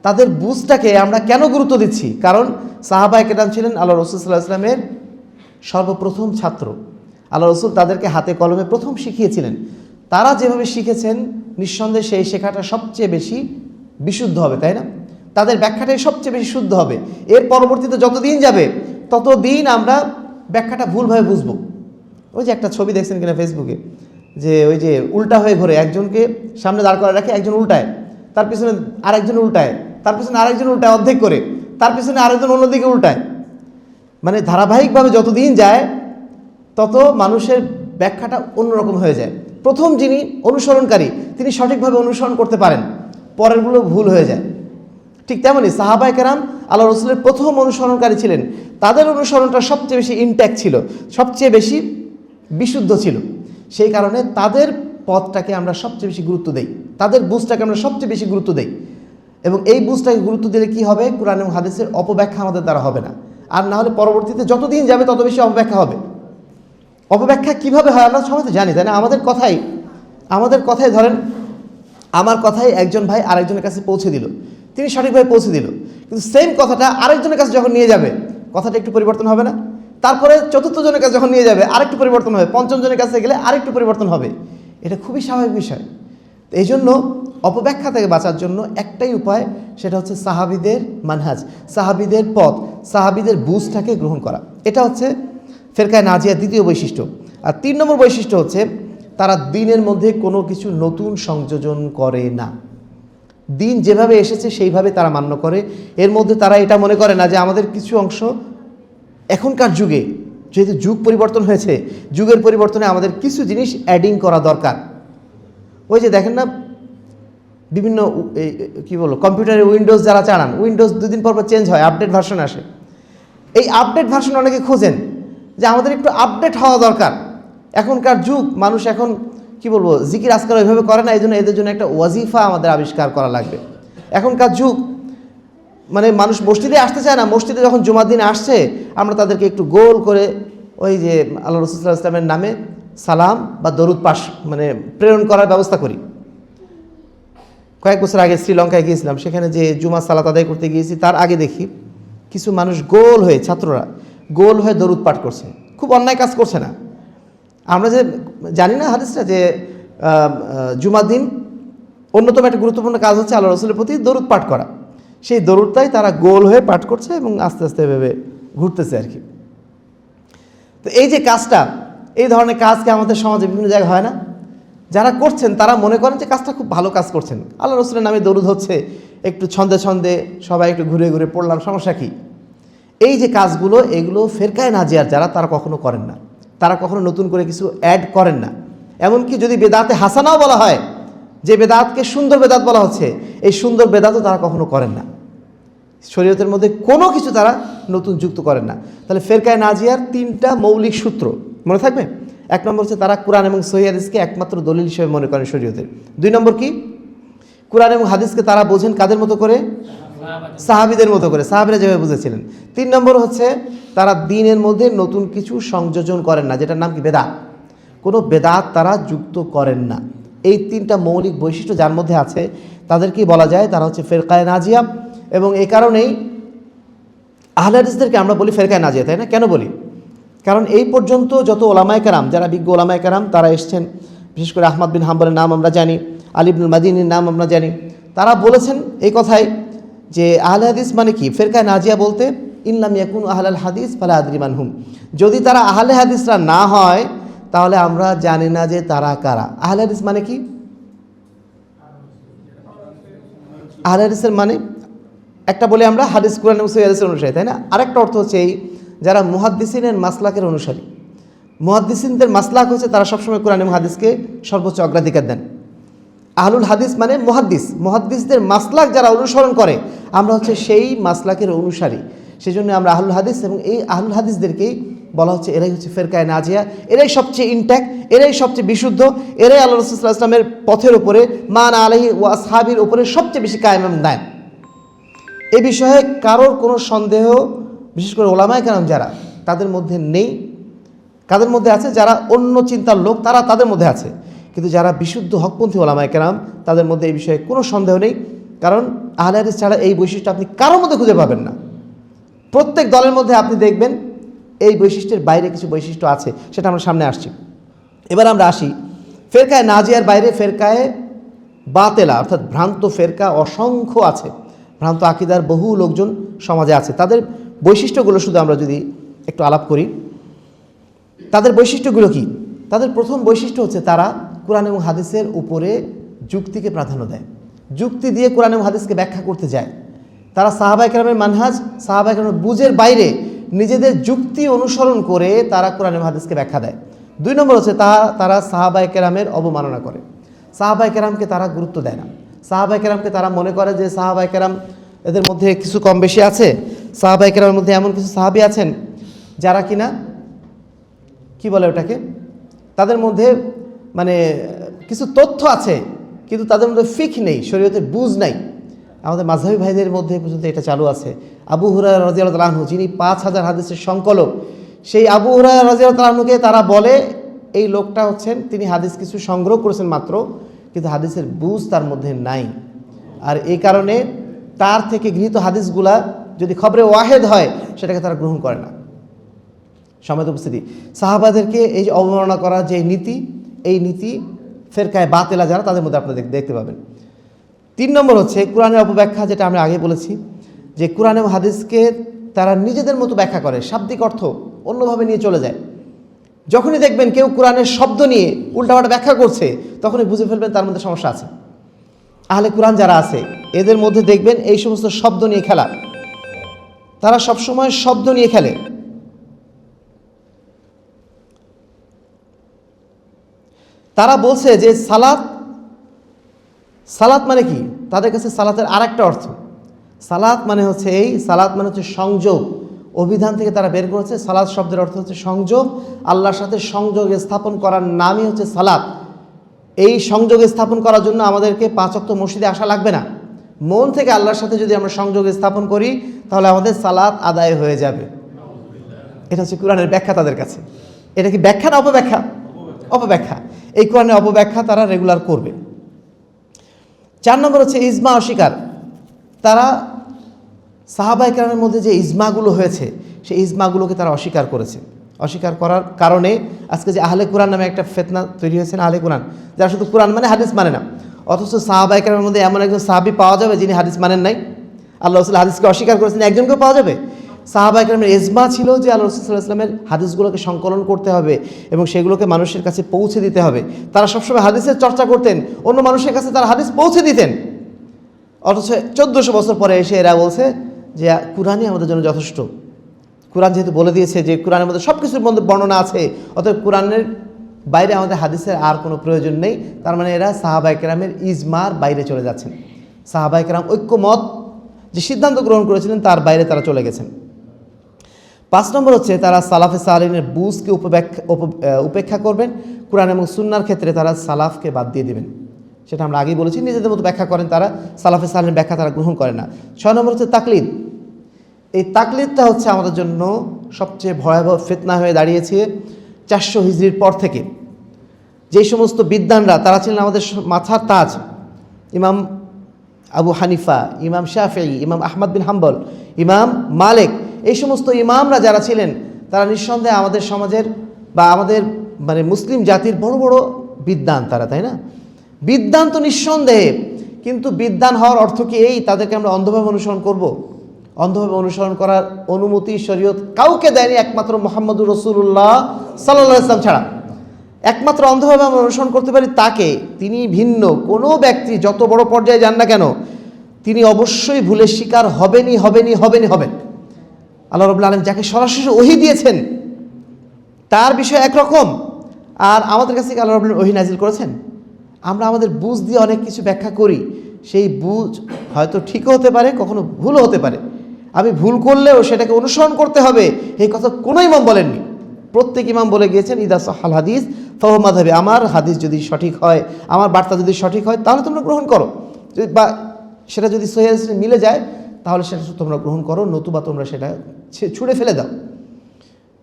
S1: তাদের বুঝটাকে আমরা কেন গুরুত্ব দিচ্ছি? কারণ সাহাবায়ে কেরাম ছিলেন আল্লাহ রাসূল সাল্লাল্লাহু আলাইহি ওয়াসাল্লামের সর্বপ্রথম ছাত্র। আল্লাহ রাসূল তাদেরকে হাতে কলমে প্রথম শিখিয়েছিলেন। তারা যেভাবে শিখেছেন, নিঃসন্দেহে সেই শেখাটা সবচেয়ে বেশি বিশুদ্ধ হবে, তাই না? তাদের ব্যাখ্যাটাই সবচেয়ে বেশি শুদ্ধ হবে। এর পরবর্তীতে যত দিন যাবে তত দিন আমরা ব্যাখ্যাটা ভুলভাবে বুঝবো। ওই যে একটা ছবি দেখছেন কিনা ফেসবুকে, যে ওই যে উল্টা হয়ে ঘোরে, একজনকে সামনে দাঁড় করা রাখে, একজন উল্টায়, তার পিছনে আরেকজন উল্টায়, তার পিছনে আরেকজন উল্টায় অর্ধেক করে, তার পিছনে আরেকজন অন্যদিকে উল্টায়। মানে ধারাবাহিকভাবে যত দিন যায় তত মানুষের ব্যাখ্যাটা অন্যরকম হয়ে যায়। প্রথম যিনি অনুসরণকারী তিনি সঠিকভাবে অনুসরণ করতে পারেন, পরেরগুলো ভুল হয়ে যায়। ঠিক তেমনই সাহাবায়ে কেরাম আল্লাহ রাসূলের প্রথম অনুসরণকারী ছিলেন। তাদের অনুসরণটা সবচেয়ে বেশি ইনট্যাক্ট ছিল, সবচেয়ে বেশি বিশুদ্ধ ছিল। সেই কারণে তাদের পথটাকে আমরা সবচেয়ে বেশি গুরুত্ব দেই, তাদের বুঝটাকে আমরা সবচেয়ে বেশি গুরুত্ব দেই। এবং এই বুঝটাকে গুরুত্ব দিলে কি হবে? কোরআন এবং হাদিসের অপব্যাখ্যা আমাদের দ্বারা হবে না। আর না হলে পরবর্তীতে যত দিন যাবে তত বেশি অপব্যাখ্যা হবে। অপব্যাখ্যা কীভাবে হয় আমরা সবাই তো জানি, তাই না? আমাদের কথাই ধরেন, আমার কথাই একজন ভাই আরেকজনের কাছে পৌঁছে দিল, তিনি সঠিকভাবে পৌঁছে দিল, কিন্তু সেম কথাটা আরেকজনের কাছে যখন নিয়ে যাবে কথাটা একটু পরিবর্তন হবে না? তারপরে চতুর্থ জনের কাছে যখন নিয়ে যাবে আরেকটু পরিবর্তন হবে, পঞ্চম জনের কাছে গেলে আরেকটু পরিবর্তন হবে। এটা খুবই স্বাভাবিক বিষয়। তো এই জন্য অপব্যাখ্যা থেকে বাঁচার জন্য একটাই উপায়, সেটা হচ্ছে সাহাবীদের মানহাজ, সাহাবীদের পথ, সাহাবীদের বুঝটাকে গ্রহণ করা। এটা হচ্ছে ফেরকায়ে নাজিয়ার দ্বিতীয় বৈশিষ্ট্য। আর 3 নম্বর বৈশিষ্ট্য হচ্ছে তারা দ্বীনের মধ্যে কোনো কিছু নতুন সংযোজন করে না। দিন যেভাবে এসেছে সেইভাবে তারা মান্য করে। এর মধ্যে তারা এটা মনে করে না যে আমাদের কিছু অংশ এখনকার যুগে, যেহেতু যুগ পরিবর্তন হয়েছে, যুগের পরিবর্তনে আমাদের কিছু জিনিস অ্যাডিং করা দরকার। ওই যে দেখেন না, বিভিন্ন কি বলবো, কম্পিউটারে উইন্ডোজ যারা চালান, উইন্ডোজ 2 দিন পর চেঞ্জ হয়, আপডেট ভার্সন আসে। এই আপডেট ভার্সন অনেকে খোঁজেন যে আমাদের একটু আপডেট হওয়া দরকার। এখনকার যুগ, মানুষ এখন কি বলবো, জিকির আজকাল ওইভাবে করে না, এই জন্য এদের জন্য একটা ওয়াজিফা আমাদের আবিষ্কার করা লাগবে। এখনকার যুগ মানে মানুষ মসজিদে আসতে চায় না, মসজিদে যখন জুমার দিন আসছে আমরা তাদেরকে একটু গোল করে ওই যে আল্লাহ রাসূল সাল্লাল্লাহু আলাইহি ওয়াসাল্লামের নামে সালাম বা দরুদ পাঠ মানে প্রেরণ করার ব্যবস্থা করি। কয়েক বছর আগে শ্রীলঙ্কায় গিয়েছিলাম, সেখানে যে জুমা সালাত আদায় করতে গিয়েছি তার আগে দেখি কিছু মানুষ গোল হয়ে, ছাত্ররা গোল হয়ে দরুদ পাঠ করছে। খুব অন্যায় কাজ করছে না? আমরা যে জানি না হাদিসটা যে জুমার দিন অন্যতম একটা গুরুত্বপূর্ণ কাজ হচ্ছে আল্লাহ রাসূলের প্রতি দরুদ পাঠ করা। সেই দরুদটাই তারা গোল হয়ে পাঠ করছে এবং আস্তে আস্তে এভাবে ঘুরতেছে আর কি। তো এই যে কাজটা, এই ধরনের কাজকে আমাদের সমাজে বিভিন্ন জায়গায় হয় না? যারা করছেন তারা মনে করেন যে কাজটা খুব ভালো কাজ করছেন, আল্লাহ রাসূলের নামে দরুদ হচ্ছে, একটু ছন্দে ছন্দে সবাই একটু ঘুরে ঘুরে পড়লাম, সমস্যা কী? এই যে কাজগুলো, এগুলো ফেরকায়ে নাজিয়ার যারা, তারা কখনো করেন না। তারা কখনো নতুন করে কিছু অ্যাড করেন না। এমনকি যদি বেদাতে হাসানাও বলা হয়, যে বেদাতকে সুন্দর বেদাত বলা হচ্ছে, এই সুন্দর বেদাতও তারা কখনো করেন না। শরীয়তের মধ্যে কোনো কিছু তারা নতুন যুক্ত করেন না। তাহলে ফেরকায়ে নাজিয়ার 3টা মৌলিক সূত্র মনে থাকবে। 1 নম্বর হচ্ছে তারা কোরআন এবং সহিহ হাদিসকে একমাত্র দলিল হিসেবে মনে করেন শরীয়তের। 2 নম্বর কি, কোরআন এবং হাদিসকে তারা বোঝেন কাদের মতো করে? সাহাবীদের মতো করে, সাহাবীরা যেভাবে বুঝেছিলেন। 3 নম্বর হচ্ছে তারা দ্বীনের মধ্যে নতুন কিছু সংযোজন করেন না, যেটার নাম কি? বেদাত। কোনো বেদাত তারা যুক্ত করেন না। এই 3টা মৌলিক বৈশিষ্ট্য যার মধ্যে আছে, তাদেরকেই বলা যায় তারা হচ্ছে ফেরকায়ে নাজিয়া। এবং এই কারণেই আহলে হাদিসদেরকে আমরা বলি ফেরকায়ে নাজিয়া, তাই না? কেন বলি? কারণ এই পর্যন্ত যত ওলামায়ে কেরাম, যারা বিজ্ঞ ওলামায়ে কেরাম, তারা এসছেন, বিশেষ করে আহমদ বিন হাম্বলের নাম আমরা জানি, আলী ইবনুল মাদিনীর নাম আমরা জানি, তারা বলেছেন এই কথাই যে আহলে হাদিস মানে কি? ফেরকায়ে নাজিয়া বলতে ইনলাম ইয়াকুন আহলাল হাদিস ফালা আদরি মানহুম, যদি তারা আহলে হাদিসরা না হয় তাহলে আমরা জানি না যে তারা কারা। আহলে হাদিস মানে কি? আহলে হাদিসের মানে একটা বলে আমরা হাদিস, কোরআন এবং সহিহ হাদিসের অনুসারী, তাই না? আরেকটা অর্থ হচ্ছে এই, যারা মুহাদ্দিসিনের মাসলাকের অনুসারী। মুহাদ্দিসিনদের মাসলাক হচ্ছে তারা সবসময় কোরআন এবং হাদিসকে সর্বোচ্চ অগ্রাধিকার দেন। আহলুল হাদিস মানে মুহাদ্দিস, মুহাদ্দিসদের মাসলাক যারা অনুসরণ করে, আমরা হচ্ছে সেই মাসলাকের অনুসারী। সেই জন্য আমরা আহলুল হাদিস, এবং এই আহলুল হাদিসদেরকেই বলা হচ্ছে এরাই হচ্ছে ফেরকায়ে নাজিয়া, এরাই সবচেয়ে ইনট্যাক্ট, এরাই সবচেয়ে বিশুদ্ধ, এরাই আল্লাহ রাসূল সাল্লাল্লাহু আলাইহি ওয়াসাল্লামের পথের উপরে, মান আলাইহি ওয়া আসহাবির উপরে সবচেয়ে বেশি কায়েম এবং দায়েম। এ বিষয়ে কারোর কোনো সন্দেহ, বিশেষ করে ওলামায়ে কেরাম যারা, তাদের মধ্যে নেই। কাদের মধ্যে আছে? যারা অন্য চিন্তার লোক, তারা তাদের মধ্যে আছে। কিন্তু যারা বিশুদ্ধ হকপন্থী ওলামায়ে কেরাম, তাদের মধ্যে এই বিষয়ে কোনো সন্দেহ নেই। কারণ আহলে হাদিস ছাড়া এই বৈশিষ্ট্য আপনি কারোর মধ্যে খুঁজে পাবেন না। প্রত্যেক দলের মধ্যে আপনি দেখবেন এই বৈশিষ্ট্যের বাইরে কিছু বৈশিষ্ট্য আছে, সেটা আমরা সামনে আসছি। এবার আমরা আসি ফেরকায়ে নাজিয়ার বাইরে ফেরকায়ে বাতেলা, অর্থাৎ ভ্রান্ত ফেরকা অসংখ্য আছে। ভ্রান্ত আকীদার বহু লোকজন সমাজে আছে। তাদের বৈশিষ্ট্যগুলো শুধু আমরা যদি একটু আলাপ করি, তাদের বৈশিষ্ট্যগুলো কি? তাদের প্রথম বৈশিষ্ট্য হচ্ছে তারা কোরআন এবং হাদিসের উপরে যুক্তিকে প্রাধান্য দেয়, যুক্তি দিয়ে কোরআন এবং হাদিসকে ব্যাখ্যা করতে যায়। তারা সাহাবায়ে কেরামের মানহাজ, সাহাবায়ে কেরামের বুঝের বাইরে নিজেদের যুক্তি অনুসরণ করে তারা কোরআন এবং হাদিসকে ব্যাখ্যা দেয়। 2 নম্বর হচ্ছে তারা সাহাবায়ে কেরামের অবমাননা করে। সাহাবায়ে কেরামকে তারা গুরুত্ব দেয় না। সাহাবায়ে কেরামকে তারা মনে করে যে সাহাবায়ে কেরাম এদের মধ্যে কিছু কম বেশি আছে, সাহাবায়ে কেরামের মধ্যে এমন কিছু সাহাবী আছেন যারা কিনা কি বলে ওটাকে, তাদের মধ্যে মানে কিছু তথ্য আছে কিন্তু তাদের মধ্যে ফিক নেই, শরীয়তের বুঝ নাই। আমাদের মাযহাবী ভাইদের মধ্যে পর্যন্ত এটা চালু আছে। আবু হুরায়রা রাদিয়াল্লাহু তাআলা আনহু, যিনি 5000 হাদিসের সংকলক, সেই আবু হুরায়রা রাদিয়াল্লাহু তাআলা আনহুকে তারা বলে এই লোকটা হচ্ছেন, তিনি হাদিস কিছু সংগ্রহ করেছেন মাত্র, কিন্তু হাদিসের বুঝ তার মধ্যে নাই। আর এই কারণে তার থেকে গৃহীত হাদিসগুলা যদি খবরে ওয়াহেদ হয়, সেটাকে তারা গ্রহণ করে না। সম্মানিত উপস্থিতি, সাহাবাদেরকে এই যে অবমাননা করার যে নীতি, এই নীতি ফেরকায়ে বাতেলা যারা, তাদের মধ্যে আপনারা দেখতে পাবেন। 3 নম্বর হচ্ছে কোরআনের অপব্যাখ্যা, যেটা আমরা আগে বলেছি যে কোরআন এবং হাদিসকে তারা নিজেদের মতো ব্যাখ্যা করে, শাব্দিক অর্থ অন্যভাবে নিয়ে চলে যায়। যখনই দেখবেন কেউ কোরআনের শব্দ নিয়ে উল্টাপাল্টা ব্যাখ্যা করছে, তখনই বুঝে ফেলবেন তার মধ্যে সমস্যা আছে। আহলে কোরআন যারা আছে, এদের মধ্যে দেখবেন এই সমস্ত শব্দ নিয়ে খেলা, তারা সবসময় শব্দ নিয়ে খেলে। তারা বলছে যে সালাত মানে কি? তাদের কাছে সালাতের আরেকটা অর্থ। সালাত মানে হচ্ছে সালাত মানে হচ্ছে সংযোগ। অভিধান থেকে তারা বের করেছে সালাত শব্দের অর্থ হচ্ছে সংযোগ। আল্লাহর সাথে সংযোগ স্থাপন করার নামই হচ্ছে সালাত। এই সংযোগ স্থাপন করার জন্য আমাদেরকে 5 ওয়াক্ত মসজিদে আসা লাগবে না। মন থেকে আল্লাহর সাথে যদি আমরা সংযোগ স্থাপন করি, তাহলে আমাদের সালাত আদায় হয়ে যাবে। এটা হচ্ছে কোরআনের ব্যাখ্যা তাদের কাছে। এটা কি ব্যাখ্যা না অপব্যাখ্যা? অপব্যাখ্যা। এই কোরআনের অপব্যাখ্যা তারা রেগুলার করবে। 4 নম্বর হচ্ছে ইজমা অস্বীকার। তারা সাহাবায়ে কেরামের মধ্যে যে ইজমাগুলো হয়েছে, সেই ইজমাগুলোকে তারা অস্বীকার করেছে। অস্বীকার করার কারণে আজকে যে আহলে কোরআন নামে একটা ফিতনা তৈরি হয়েছে না, আহলে কোরআন যারা শুধু কোরআন মানে হাদিস মানে না, অথচ সাহাবায়ে কেরামের মধ্যে এমন একজন সাহাবী পাওয়া যাবে যিনি হাদিস মানেন নাই। আল্লাহ রাসূল হাদিসকে অস্বীকার করেছেন, একজনকেও পাওয়া যাবে। সাহাবায়ে কেরামের ইজমা ছিল যে আল্লাহ রাসূল সাল্লাল্লাহু আলাইহি ওয়াসাল্লামের হাদিসগুলোকে সংকলন করতে হবে এবং সেগুলোকে মানুষের কাছে পৌঁছে দিতে হবে। তারা সবসময় হাদিসের চর্চা করতেন, অন্য মানুষের কাছে তারা হাদিস পৌঁছে দিতেন। অথচ 1400 বছর পরে এসে এরা বলছে যে কোরআনই আমাদের জন্য যথেষ্ট, কোরআন যেহেতু বলে দিয়েছে যে কোরআনের মধ্যে সব কিছুর মধ্যে বর্ণনা আছে, অতএব কোরআনের বাইরে আমাদের হাদিসের আর কোনো প্রয়োজন নেই। তার মানে এরা সাহাবায়ে কেরামের ইজমার বাইরে চলে যাচ্ছেন। সাহাবায়ে কেরাম ঐক্যমত যে সিদ্ধান্ত গ্রহণ করেছিলেন তার বাইরে তারা চলে গেছেন। 5 নম্বর হচ্ছে তারা সালাফে সালিহিনের বুঝকে উপেক্ষা করবেন। কোরআন এবং সুন্নাহর ক্ষেত্রে তারা সালাফকে বাদ দিয়ে দেবেন। সেটা আমরা আগেই বলেছি, নিজেদের মতো ব্যাখ্যা করেন তারা, সালাফে সালিহিনের ব্যাখ্যা তারা গ্রহণ করে না। 6 নম্বর হচ্ছে তাকলিদ। এই তাকলিদটা হচ্ছে আমাদের জন্য সবচেয়ে ভয়াবহ ফিতনা হয়ে দাঁড়িয়েছে 400 হিজরির পর থেকে। যেই সমস্ত বিদ্বানরা তারা ছিলেন আমাদের মাথার তাজ, ইমাম আবু হানিফা, ইমাম শাফিঈ, ইমাম আহমদ বিন হাম্বল, ইমাম মালিক, এই সমস্ত ইমামরা যারা ছিলেন তারা নিঃসন্দেহে আমাদের সমাজের বা আমাদের মানে মুসলিম জাতির বড় বড় বিদ্বান তারা, তাই না? বিদ্বান তো নিঃসন্দেহে, কিন্তু বিদ্বান হওয়ার অর্থ কি এই তাদেরকে আমরা অন্ধভাবে অনুসরণ করব? অন্ধভাবে অনুসরণ করার অনুমতি শরীয়ত কাউকে দেয়নি একমাত্র মুহাম্মদুর রাসূলুল্লাহ সাল্লাল্লাহু আলাইহি ওয়াসাল্লাম ছাড়া। একমাত্র অন্ধভাবে আমরা অনুসরণ করতে পারি তাকে, তিনি ভিন্ন। কোনো ব্যক্তি যত বড় পর্যায়ে যান না কেন তিনি অবশ্যই ভুলের শিকার হবেনই। আল্লাহ রাব্বুল আলামিন যাকে সরাসরি ওহী দিয়েছেন তার বিষয় একরকম, আর আমাদের কাছে আল্লাহ রাব্বুল আলামিন ওহী নাজিল করেছেন। আমরা আমাদের বুঝ দিয়ে অনেক কিছু ব্যাখ্যা করি, সেই বুঝ হয়তো ঠিকও হতে পারে, কখনো ভুলও হতে পারে। আমি ভুল করলেও সেটাকে অনুসরণ করতে হবে এই কথা কোনো ইমাম বলেননি। প্রত্যেক ইমাম বলে গিয়েছেন ইদা সাহাল হাদিস ফাহুয়া মাযহাবি, আমার হাদিস যদি সঠিক হয়, আমার বার্তা যদি সঠিক হয় তাহলে তোমরা গ্রহণ করো, বা সেটা যদি সহিহ হাদিসে মিলে যায় তাহলে সেটা তোমরা গ্রহণ করো, নতুবা তোমরা সেটা ছুঁড়ে ফেলে দাও।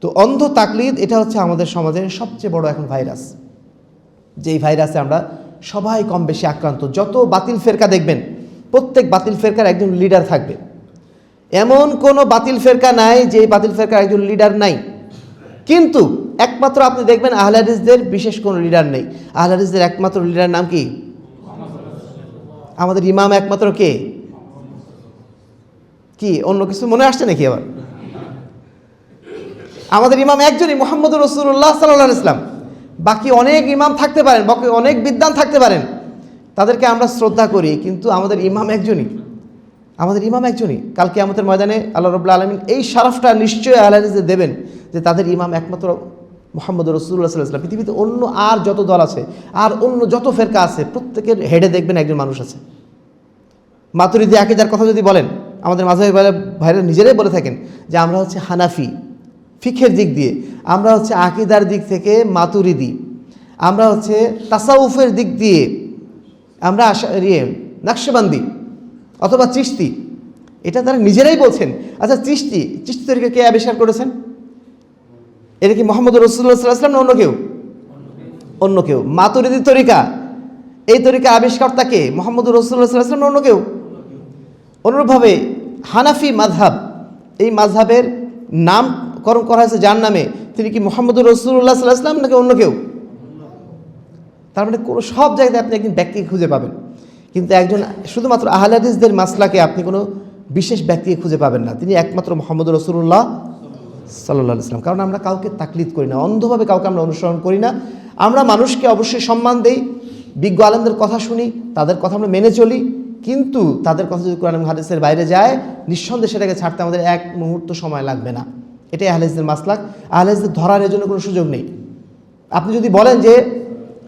S1: তো অন্ধ তাকলিদ এটা হচ্ছে আমাদের সমাজের সবচেয়ে বড় এখন ভাইরাস, যেই ভাইরাসে আমরা সবাই কম বেশি আক্রান্ত। যত বাতিল ফেরকা দেখবেন, প্রত্যেক বাতিল ফেরকার একজন লিডার থাকবে। এমন কোনো বাতিল ফেরকা নাই যে বাতিল ফেরকার একজন লিডার নাই, কিন্তু একমাত্র আপনি দেখবেন আহলে হাদিসদের বিশেষ কোনো লিডার নেই। আহলে হাদিসদের একমাত্র লিডার নাম কি? আমাদের ইমাম একমাত্র কে? কি অন্য কিছু মনে আসছে নাকি আবার? আমাদের ইমাম একজনই, মুহাম্মদুর রাসূলুল্লাহ সাল্লাল্লাহু আলাইহি ওয়াসাল্লাম। বাকি অনেক ইমাম থাকতে পারেন, বাকি অনেক বিদ্বান থাকতে পারেন, তাদেরকে আমরা শ্রদ্ধা করি, কিন্তু আমাদের ইমাম একজনই। কাল কিয়ামতের ময়দানে আল্লাহ রাব্বুল আলামিন এই শারাফটা নিশ্চয়ই আহলে হাদিসদের দেবেন যে তাদের ইমাম একমাত্র মুহাম্মদুর রাসূলুল্লাহ সাল্লাল্লাহু আলাইহি ওয়াসাল্লাম। পৃথিবীতে অন্য আর যত দল আছে আর অন্য যত ফেরকা আছে প্রত্যেকের হেডে দেখবেন একজন মানুষ আছে। মাতুরিদি আকীদার কথা যদি বলেন, আমাদের মাঝে ভাইরা নিজেরাই বলে থাকেন যে আমরা হচ্ছে হানাফি ফিকহের দিক দিয়ে, আমরা হচ্ছে আকীদার দিক থেকে মাতুরিদি, আমরা হচ্ছে তাসাউফের দিক দিয়ে আমরা নকশবন্দি অথবা চিশতি। এটা তারা নিজেরাই বলছেন। আচ্ছা, চিশতি তরিকা কে আবিষ্কার করেছেন? এটা কি মুহাম্মদুর রাসূলুল্লাহ সাল্লাল্লাহু আলাইহি ওয়াসাল্লাম না অন্য কেউ? মাতুরিদি তরিকা, এই তরিকা আবিষ্কর্তা কে? মুহাম্মদুর রাসূলুল্লাহ সাল্লাল্লাহু আলাইহি ওয়াসাল্লাম না অন্য কেউ? অনুরূপভাবে হানাফি মাযহাব, এই মাযহাবের নামকরণ করা হয়েছে যার নামে, তিনি কি মুহাম্মদুর রাসূলুল্লাহ সাল্লাল্লাহু আলাইহি ওয়াসাল্লাম নাকি অন্য কেউ? তার মানে কোনো সব জায়গায় আপনি একজন ব্যক্তিকে খুঁজে পাবেন, কিন্তু একজন শুধুমাত্র আহলে হাদিসদের মাসলাকে আপনি কোনো বিশেষ ব্যক্তিকে খুঁজে পাবেন না, তিনি একমাত্র মুহাম্মদুর রাসূলুল্লাহ সাল্লাল্লাহু আলাইহি ওয়াসাল্লাম। কারণ আমরা কাউকে তাকলিদ করি না, অন্ধভাবে কাউকে আমরা অনুসরণ করি না। আমরা মানুষকে অবশ্যই সম্মান দেই, বিজ্ঞ আলেমদের কথা শুনি, তাদের কথা আমরা মেনে চলি, কিন্তু তাদের কথা যদি কোরআন এবং হাদিসের বাইরে যায় নিঃসন্দেহে সেটাকে ছাড়তে আমাদের এক মুহূর্ত সময় লাগবে না। এটাই আহলে হাদিসদের মাসলাক। আহলে হাদিসদের ধরার এর জন্য কোনো সুযোগ নেই। আপনি যদি বলেন যে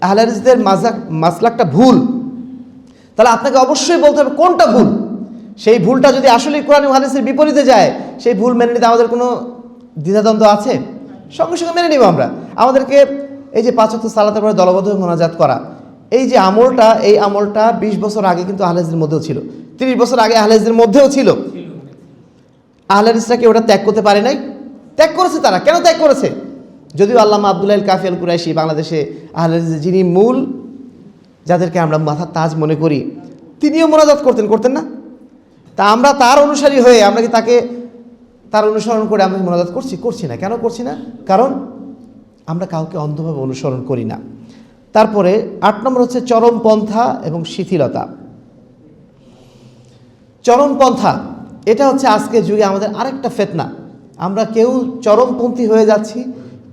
S1: আহলে হাদিসদের মাসলাকটা ভুল, তাহলে আপনাকে অবশ্যই বলতে হবে কোনটা ভুল। সেই ভুলটা যদি আসলে কোরআন এবং হাদিসের বিপরীতে যায়, সেই ভুল মেনে নিতে আমাদের কোনো দ্বিধাদ্বন্দ্ব আছে? সঙ্গে সঙ্গে মেনে নিব আমরা। আমাদেরকে এই যে 5 ওয়াক্ত সালাতের পরে দলবদ্ধভাবে মোনাজাত করা, এই যে আমলটা, এই আমলটা 20 বছর আগে কিন্তু আহলে হাদিসদের মধ্যেও ছিল, 30 বছর আগে আহলে হাদিসদের মধ্যেও ছিল। আহলে হাদিসরা কি ওটা ত্যাগ করতে পারে নাই? ত্যাগ করেছে। তারা কেন ত্যাগ করেছে? যদিও আল্লামা আব্দুল্লাহ আল কাফি আল কুরাইশি বাংলাদেশে আহলে হাদিসের যিনি মূল, যাদেরকে আমরা মাথার তাজ মনে করি, তিনিও মোনাজাত করতেন না? তা আমরা তার অনুসারী হয়ে আমরা কি তার অনুসরণ করে আমরা মোনাজাত করছি না? কেন করছি না? কারণ আমরা কাউকে অন্ধভাবে অনুসরণ করি না। তারপরে 8 নম্বর হচ্ছে চরমপন্থা এবং শিথিলতা। চরমপন্থা এটা হচ্ছে আজকের যুগে আমাদের আরেকটা ফিতনা। আমরা কেউ চরমপন্থী হয়ে যাচ্ছি,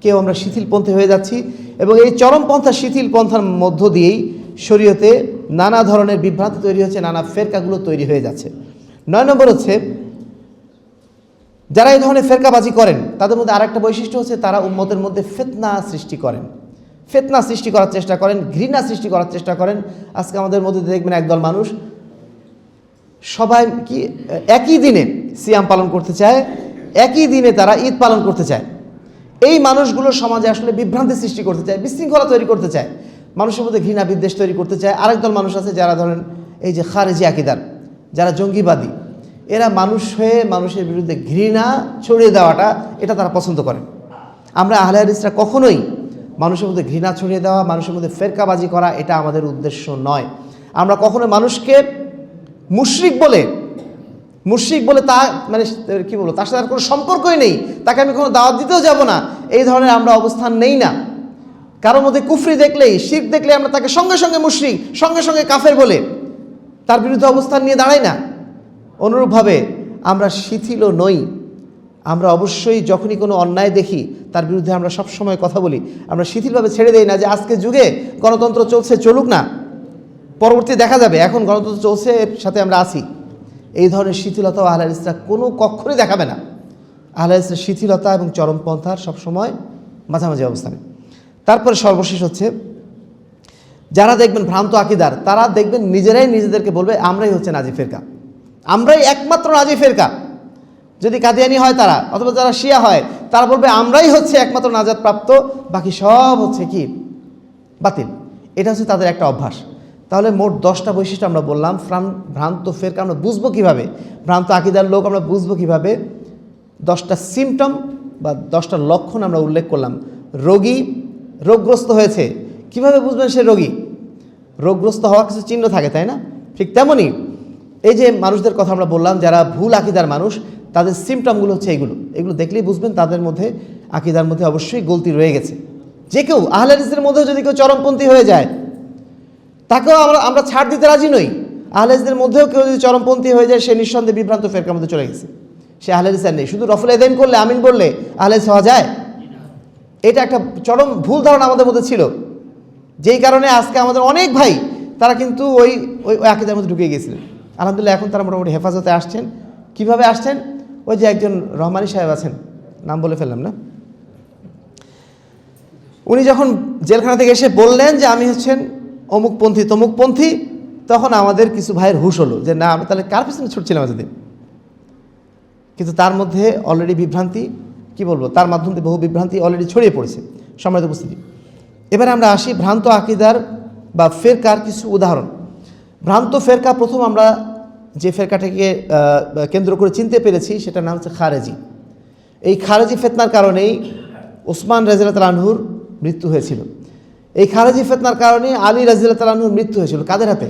S1: কেউ আমরা শিথিলপন্থী হয়ে যাচ্ছি, এবং এই চরমপন্থা শিথিল পন্থার মধ্য দিয়েই শরীয়তে নানা ধরনের বিভ্রান্তি তৈরি হচ্ছে, নানা ফেরকাগুলো তৈরি হয়ে যাচ্ছে। 9 নম্বর হচ্ছে যারা এই ধরনের ফেরকাবাজি করেন তাদের মধ্যে আরেকটা বৈশিষ্ট্য হচ্ছে তারা উম্মতের মধ্যে ফিতনা সৃষ্টি করেন, ফিতনা সৃষ্টি করার চেষ্টা করেন, ঘৃণা সৃষ্টি করার চেষ্টা করেন। আজকে আমাদের মধ্যে দেখবেন একদল মানুষ সবাই কি একই দিনে সিয়াম পালন করতে চায়, একই দিনে তারা ঈদ পালন করতে চায়। এই মানুষগুলো সমাজে আসলে বিভ্রান্তি সৃষ্টি করতে চায়, বিশৃঙ্খলা তৈরি করতে চায়, মানুষের মধ্যে ঘৃণা বিদ্বেষ তৈরি করতে চায়। আরেক দল মানুষ আছে যারা ধরেন এই যে খারেজি আকিদার, যারা জঙ্গিবাদী, এরা মানুষ হয়ে মানুষের বিরুদ্ধে ঘৃণা ছড়িয়ে দেওয়াটা এটা তারা পছন্দ করে। আমরা আহলে হাদিসরা কখনোই মানুষের মধ্যে ঘৃণা ছড়িয়ে দেওয়া, মানুষের মধ্যে ফেরকাবাজি করা এটা আমাদের উদ্দেশ্য নয়। আমরা কখনো মানুষকে মুশরিক বলে তা মানে কি বলবো, তার সাথে আর কোনো সম্পর্কই নেই, তাকে আমি কোনো দাওয়াত দিতেও যাব না, এই ধরনের আমরা অবস্থান নেই না। কারোর মধ্যে কুফরি দেখলেই, শিরক দেখলেই আমরা তাকে সঙ্গে সঙ্গে মুশরিক, সঙ্গে সঙ্গে কাফের বলে তার বিরুদ্ধে অবস্থান নিয়ে দাঁড়াই না। অনুরূপভাবে আমরা শিথিল নই। আমরা অবশ্যই যখনই কোনো অন্যায় দেখি তার বিরুদ্ধে আমরা সবসময় কথা বলি। আমরা শিথিলভাবে ছেড়ে দেই না যে আজকে যুগে গণতন্ত্র চলছে, চলুক না, পরবর্তী দেখা যাবে, এখন গণতন্ত্র চলছে, এর সাথে আমরা আছি। এই ধরনের শিথিলতাও আহলে হাদিসরা কোনো কক্ষণই দেখাবে না। আহলে হাদিসরা শিথিলতা এবং চরমপন্থার সবসময় মাঝামাঝি অবস্থানে। তারপরে সর্বশেষ হচ্ছে যারা দেখবেন ভ্রান্ত আকিদার, তারা দেখবেন নিজেরাই নিজেদেরকে বলবে আমরাই হচ্ছে নাজি ফেরকা, আমরাই একমাত্র নাজি ফেরকা। যদি কাদিয়ানি হয় তারা, অথবা যারা শিয়া হয় তারা বলবে আমরাই হচ্ছে একমাত্র নাজাত প্রাপ্ত, বাকি সব হচ্ছে কি বাতিল। এটা হচ্ছে তাদের একটা অভ্যাস। তাহলে মোট 10টা বৈশিষ্ট্য আমরা বললাম। ভ্রান্ত ফেরকা আমরা বুঝবো কীভাবে, ভ্রান্ত আকিদার লোক আমরা বুঝবো কীভাবে, 10টা সিমটম বা 10টা লক্ষণ আমরা উল্লেখ করলাম। রোগী রোগগ্রস্ত হয়েছে, কিভাবে বুঝবেন সে রোগী? রোগগ্রস্ত হওয়ার কিছু চিহ্ন থাকে, তাই না? ঠিক তেমনই এই যে মানুষদের কথা আমরা বললাম যারা ভুল আকিদার মানুষ, তাদের সিমটমগুলো হচ্ছে এগুলো দেখলেই বুঝবেন তাদের মধ্যে আকিদার মধ্যে অবশ্যই গলতি রয়ে গেছে। যে কেউ আহলে হাদিসের মধ্যেও যদি কেউ চরমপন্থী হয়ে যায় তাকেও আমরা ছাড় দিতে রাজি নই। আহলে হাদিসদের মধ্যেও কেউ যদি চরমপন্থী হয়ে যায় সে নিঃসন্দেহে বিভ্রান্ত ফেরকার মধ্যে চলে গেছে, সে আহলে হাদিস আর নেই। শুধু রফুল ইয়াদাইন করলে, আমিন বললে আহলে হাদিস হওয়া যায়? এটা একটা চরম ভুল ধারণা আমাদের মধ্যে ছিল, যেই কারণে আজকে আমাদের অনেক ভাই তারা কিন্তু ওই আকিদার মধ্যে ঢুকে গিয়েছিলেন। আলহামদুলিল্লাহ এখন তারা মোটামুটি হেফাজতে আসছেন। কিভাবে আসছেন? ওই যে একজন রহমানি সাহেব আছেন, নাম বলে ফেললাম না, উনি যখন জেলখানা থেকে এসে বললেন যে আমি হচ্ছেন অমুকপন্থী তমুকপন্থী, তখন আমাদের কিছু ভাইয়ের হুঁশ হলো যে না, আমরা তাহলে কার পিছনে ছুটছিলাম এতদিন। কিন্তু তার মধ্যে অলরেডি বিভ্রান্তি, কি বলবো, তার মাধ্যমে বহু বিভ্রান্তি অলরেডি ছড়িয়ে পড়েছে। সম্মানিত উপস্থিতি, এবারে আমরা আসি ভ্রান্ত আকিদার বা ফেরকার কিছু উদাহরণ। ভ্রান্ত ফেরকা, প্রথম আমরা যে ফেরকাটাকে কেন্দ্র করে চিনতে পেরেছি সেটার নাম হচ্ছে খারেজি। এই খারেজি ফেতনার কারণেই ওসমান রাদিয়াল্লাহু তাআলা আনহুর মৃত্যু হয়েছিল। এই খারেজি ফেতনার কারণে আলী রাদিয়াল্লাহু তাআলা আনহুর মৃত্যু হয়েছিল। কাদের হাতে?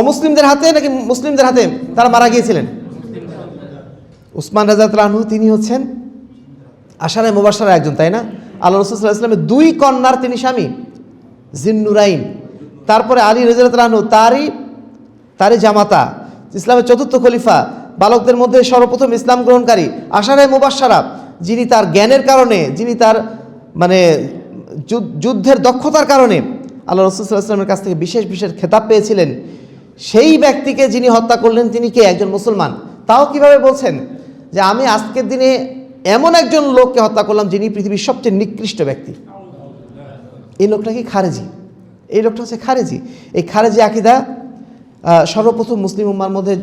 S1: অমুসলিমদের হাতে নাকি মুসলিমদের হাতে তারা মারা গিয়েছিলেন? ওসমান রাদিয়াল্লাহু তাআলা আনহু তিনি হচ্ছেন আশারে মুবাশশারা একজন, তাই না? আল্লাহ রাসূল সাল্লাল্লাহু আলাইহি ওয়াসাল্লামের 2 কন্যার তিনি স্বামী, জিন্নুরাইন। তারপরে আলী রাদিয়াল্লাহু তাআলা আনহু তারই জামাতা, ইসলামের 4র্থ খলিফা, বালকদের মধ্যে সর্বপ্রথম ইসলাম গ্রহণকারী, আশারে মুবাশশারা, যিনি তার জ্ঞানের কারণে, যিনি তার মানে যুদ্ধের দক্ষতার কারণে আল্লাহ রাসূল সাল্লাল্লাহু আলাইহি ওয়াসাল্লামের কাছ থেকে বিশেষ বিশেষ খেতাব পেয়েছিলেন, সেই ব্যক্তিকে যিনি হত্যা করলেন তিনি কে? একজন মুসলমান। তাও কিভাবে বলছেন যে আমি আজকের দিনে এমন একজন লোককে হত্যা করলাম যিনি পৃথিবীর সবচেয়ে নিকৃষ্ট ব্যক্তি। এই লোকটা কি খারেজি? এই লোকটা হচ্ছে খারেজি। এই খারেজি আকিদা সর্বপ্রথম মুসলিম উম্মার মধ্যে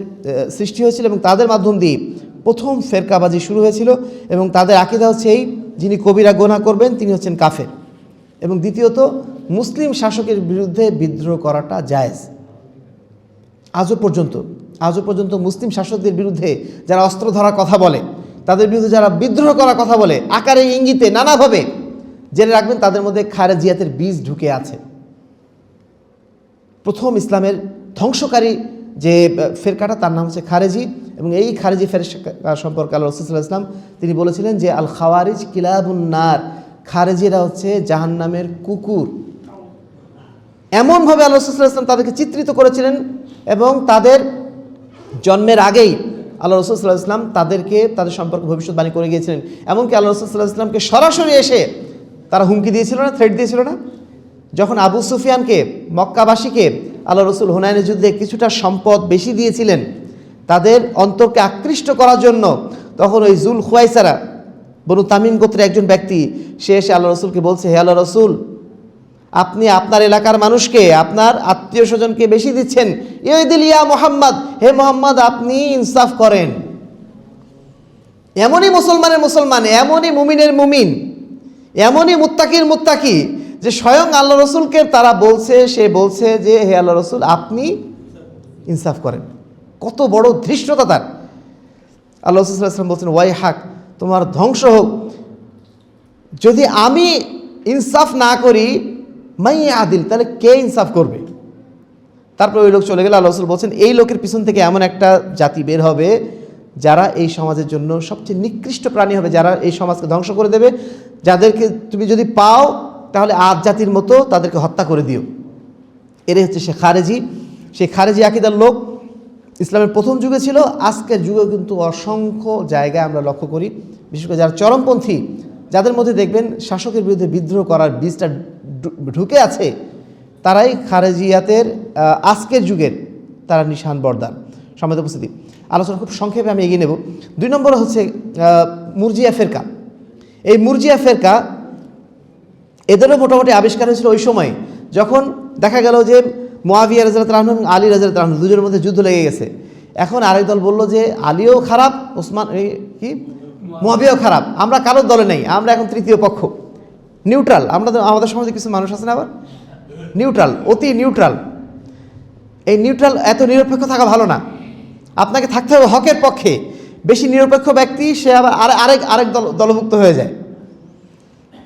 S1: সৃষ্টি হয়েছিল এবং তাদের মাধ্যম দিয়ে প্রথম ফেরকাবাজি শুরু হয়েছিল। এবং তাদের আকিদা হচ্ছে এই, যিনি কবিরা গুনাহ করবেন তিনি হচ্ছেন কাফের। এবং দ্বিতীয়ত, মুসলিম শাসকের বিরুদ্ধে বিদ্রোহ করাটা জায়েজ। আজও পর্যন্ত মুসলিম শাসকদের বিরুদ্ধে যারা অস্ত্র ধরার কথা বলে, তাদের বিরুদ্ধে যারা বিদ্রোহ করার কথা বলে, আকারে ইঙ্গিতে নানাভাবে, জেনে রাখবেন তাদের মধ্যে খারেজিয়াতের বীজ ঢুকে আছে। প্রথম ইসলামের ধ্বংসকারী যে ফেরকাটা তার নাম হচ্ছে খারেজি। এবং এই খারেজি ফেরকা সম্পর্কে আল্লাহ রাসূল সাল্লাল্লাহু আলাইহি ওয়াসাল্লাম তিনি বলেছিলেন যে আল খাওয়ারিজ কিলাবুন নার, খারেজিরা হচ্ছে জাহান্নামের কুকুর। এমনভাবে আল্লাহ রাসূল সাল্লাল্লাহু আলাইহি ওয়াসাল্লাম তাদেরকে চিত্রিত করেছিলেন এবং তাদের জন্মের আগেই আল্লাহ রাসূল সাল্লাল্লাহু আলাইহি ওয়াসাল্লাম তাদের সম্পর্কে ভবিষ্যৎবাণী করে গিয়েছিলেন। এমনকি আল্লাহ রাসূল সাল্লাল্লাহু আলাইহি ওয়াসাল্লামকে সরাসরি এসে তারা হুমকি দিয়েছিল না, থ্রেট দিয়েছিল না? যখন আবু সুফিয়ানকে, মক্কাবাসীকে আল্লাহ রাসূল হুনাইনের যুদ্ধে কিছুটা সম্পদ বেশি দিয়েছিলেন, তাদের অন্তরকে আকৃষ্ট করার জন্য তখন ওই জুল খুয়াইসারা বনু তামিম গোত্রের একজন ব্যক্তি সে এসে আল্লাহ রসুলকে বলছে, হে আল্লাহ রসুল, আপনি আপনার এলাকার মানুষকে, আপনার আত্মীয় স্বজনকে বেশি দিচ্ছেন, ইয়দিল ইয়া মুহাম্মদ, হে মোহাম্মদ আপনি ইনসাফ করেন। এমনই মুসলমানের মুসলমান, এমনই মুমিনের মুমিন, এমনই মুত্তাকির মুত্তাকি যে স্বয়ং আল্লাহ রসুলকে তারা বলছে, সে বলছে যে হে আল্লাহ রসুল আপনি ইনসাফ করেন। কত বড় ধৃষ্টতা তার! আল্লাহ রসুল সাল্লাল্লাহু আলাইহি ওয়াসাল্লাম বলছেন, ওয়াই হাক, তোমার ধ্বংস হোক, যদি আমি ইনসাফ না করি, মাই আদিল, তাহলে কে ইনসাফ করবে? তারপর ওই লোক চলে গেলে আল্লাহ রসুল বলছেন, এই লোকের পিছন থেকে এমন একটা জাতি বের হবে যারা এই সমাজের জন্য সবচেয়ে নিকৃষ্ট প্রাণী হবে, যারা এই সমাজকে ধ্বংস করে দেবে, যাদেরকে তুমি যদি পাও তাহলে আদ জাতির মতো তাদেরকে হত্যা করে দিও। এরাই হচ্ছে সে খারেজি। সেই খারেজি আকীদার লোক ইসলামের প্রথম যুগে ছিল, আজকের যুগে কিন্তু অসংখ্য জায়গায় আমরা লক্ষ্য করি, বিশেষ করে যারা চরমপন্থী, যাদের মধ্যে দেখবেন শাসকের বিরুদ্ধে বিদ্রোহ করার বীজটা ঢুকে আছে, তারাই খারেজিয়াতের আজকের যুগের তারা নিশান বরদার। সম্মানিত উপস্থিতি, আলোচনা খুব সংক্ষেপে আমি এগিয়ে নেব। 2 নম্বর হচ্ছে মুরজিয়া ফেরকা। এই মুরজিয়া ফেরকা এদেরও মোটামুটি আবিষ্কার হয়েছিল ওই সময় যখন দেখা গেল যে মুআবিয়া রাদিয়াল্লাহু আনহু এবং আলী রাদিয়াল্লাহু আনহু দুজনের মধ্যে যুদ্ধ লেগে গেছে। এখন আরেক দল বলল যে আলীও খারাপ, ওসমান কি মুআবিয়াও খারাপ, আমরা কারোর দলে নেই, আমরা এখন তৃতীয় পক্ষ, নিউট্রাল। আমাদের সমাজে কিছু মানুষ আছে না আবার নিউট্রাল, অতি নিউট্রাল। এই নিউট্রাল, এত নিরপেক্ষ থাকা ভালো না, আপনাকে থাকতে হবে হকের পক্ষে। বেশি নিরপেক্ষ ব্যক্তি সে আবার আরেক দলভুক্ত হয়ে যায়।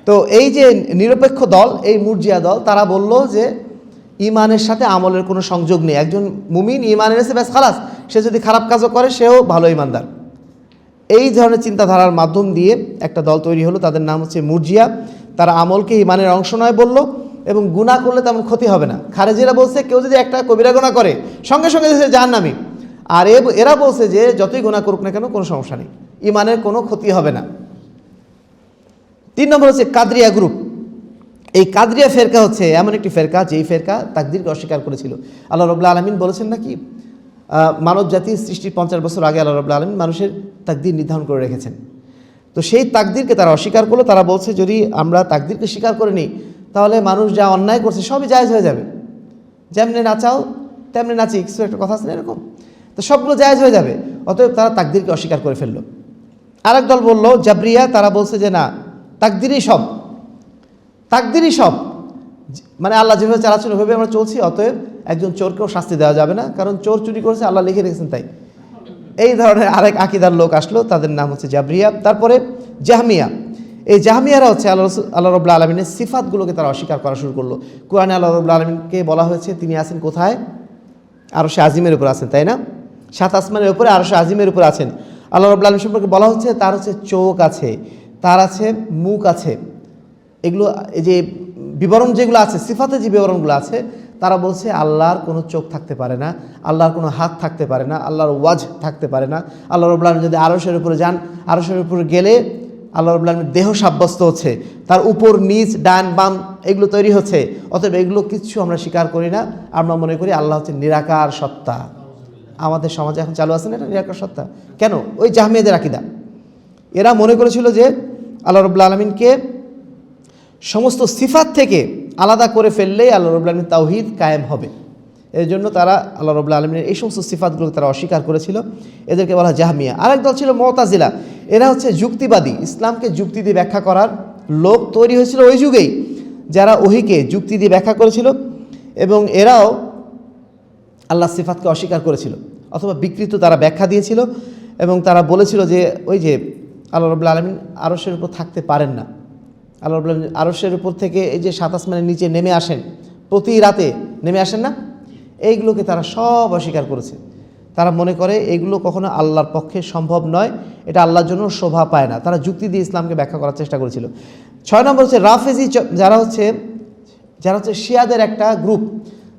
S1: তো এই যে নিরপেক্ষ দল, এই মুরজিয়া দল, তারা বলল যে ইমানের সাথে আমলের কোনো সংযোগ নেই, একজন মুমিন ইমান এনেছে ব্যাস খালাস, সে যদি খারাপ কাজও করে সেও ভালো ইমানদার। এই ধরনের চিন্তাধারার মাধ্যম দিয়ে একটা দল তৈরি হলো, তাদের নাম হচ্ছে মুরজিয়া। তারা আমলকে ইমানের অংশ নয় বলল এবং গুনাহ করলে তেমন ক্ষতি হবে না। খারেজিরা বলছে কেউ যদি একটা কবিরা গুনাহ করে সঙ্গে সঙ্গে সে জাহান্নামী, আর এরা বলছে যে যতই গুনাহ করুক না কেন কোনো সমস্যা নেই, ইমানের কোনো ক্ষতি হবে না। 3 নম্বর হচ্ছে কাদরিয়া গ্রুপ। এই কাদরিয়া ফেরকা হচ্ছে এমন একটি ফেরকা যেই ফেরকা তাকদীরকে অস্বীকার করেছিল। আল্লাহ রাব্বুল আলামিন বলেছেন নাকি মানব জাতির সৃষ্টির 50 বছর আগে আল্লাহ রাব্বুল আলামিন মানুষের তাকদীর নির্ধারণ করে রেখেছেন। তো সেই তাকদীরকে তারা অস্বীকার করলো। তারা বলছে যদি আমরা তাকদীরকে স্বীকার করে নিই তাহলে মানুষ যা অন্যায় করছে সবই জায়েজ হয়ে যাবে, যেমনি নাচাও তেমনি নাচি, কিছু একটা কথা আছে না এরকম, তো সবগুলো জায়েজ হয়ে যাবে। অতএব তারা তাকদীরকে অস্বীকার করে ফেললো। আরেক দল বলল জাবরিয়া, তারা বলছে যে না, তাকদীরই সব, তাকদীরই সব, মানে আল্লাহ যেভাবে চালাচ্ছেন ওইভাবে আমরা চলছি, অতএব একজন চোরকেও শাস্তি দেওয়া যাবে না, কারণ চোর চুরি করেছে আল্লাহ লিখে রেখেছেন তাই। এই ধরনের আরেক আকীদার লোক আসলো, তাদের নাম হচ্ছে জাবরিয়া। তারপরে জাহমিয়া। এই জাহমিয়ারা হচ্ছে আল্লাহ রাব্বুল আলামিনের সিফাতগুলোকে তারা অস্বীকার করা শুরু করলো। কোরআনে আল্লাহ রাব্বুল আলামিনকে বলা হয়েছে তিনি আছেন কোথায়? আরশে আজিমের উপর আছেন, তাই না? 7 আসমানের উপরে আরশে আজিমের উপর আছেন। আল্লাহ রাব্বুল আলামিন সম্পর্কে বলা হচ্ছে তার হচ্ছে চোখ আছে, তার আছে মুখ আছে। এগুলো এই যে বিবরণ যেগুলো আছে, সিফাতে যে বিবরণগুলো আছে, তারা বলছে আল্লাহর কোনো চোখ থাকতে পারে না, আল্লাহর কোনো হাত থাকতে পারে না, আল্লাহর ওয়াজ থাকতে পারে না। আল্লাহ রাব্বুল আলামিন যদি আরশের উপরে যান, আরশের উপরে গেলে আল্লাহ রাব্বুল আলামিনের দেহ সাব্যস্ত হচ্ছে, তার উপর নিচ ডান বাম এগুলো তৈরি হচ্ছে। অতএব এগুলো কিচ্ছু আমরা স্বীকার করি না, আমরা মনে করি আল্লাহ হচ্ছে নিরাকার সত্তা। আমাদের সমাজে এখন চালু আছে না এটা নিরাকার সত্তা। কেন? ওই জাহমিয়াদের আকীদা। এরা মনে করেছিল যে আল্লাহ রাব্বুল আলামিনকে সমস্ত সিফাত থেকে আলাদা করে ফেললেই আল্লাহ রাব্বুল আলামিনের তাওহীদ কায়েম হবে। এর জন্য তারা আল্লাহ রাব্বুল আলামিনের এই সমস্ত সিফাতগুলোকে তারা অস্বীকার করেছিল। এদেরকে বলা হয় জাহমিয়া। আরেক দল ছিল মুতাজিলা। এরা হচ্ছে যুক্তিবাদী, ইসলামকে যুক্তি দিয়ে ব্যাখ্যা করার লোক তৈরি হয়েছিল ওই যুগেই, যারা ওহীকে যুক্তি দিয়ে ব্যাখ্যা করেছিল এবং এরাও আল্লাহ সিফাতকে অস্বীকার করেছিল অথবা বিকৃত তারা ব্যাখ্যা দিয়েছিল এবং তারা বলেছিল যে ওই যে আল্লাহ রাব্বুল আলামিন আরশের উপর থাকতে পারেন না, আল্লাহ রাব্বুল আলামিন আরশের উপর থেকে এই যে 7 আসমানের নিচে নেমে আসেন, প্রতি রাতে নেমে আসেন না, এইগুলোকে তারা সব অস্বীকার করেছে। তারা মনে করে এগুলো কখনো আল্লাহর পক্ষে সম্ভব নয়, এটা আল্লাহর জন্য শোভা পায় না। তারা যুক্তি দিয়ে ইসলামকে ব্যাখ্যা করার চেষ্টা করেছিল। 6 নম্বর হচ্ছে রাফেজি, যারা হচ্ছে শিয়াদের একটা গ্রুপ,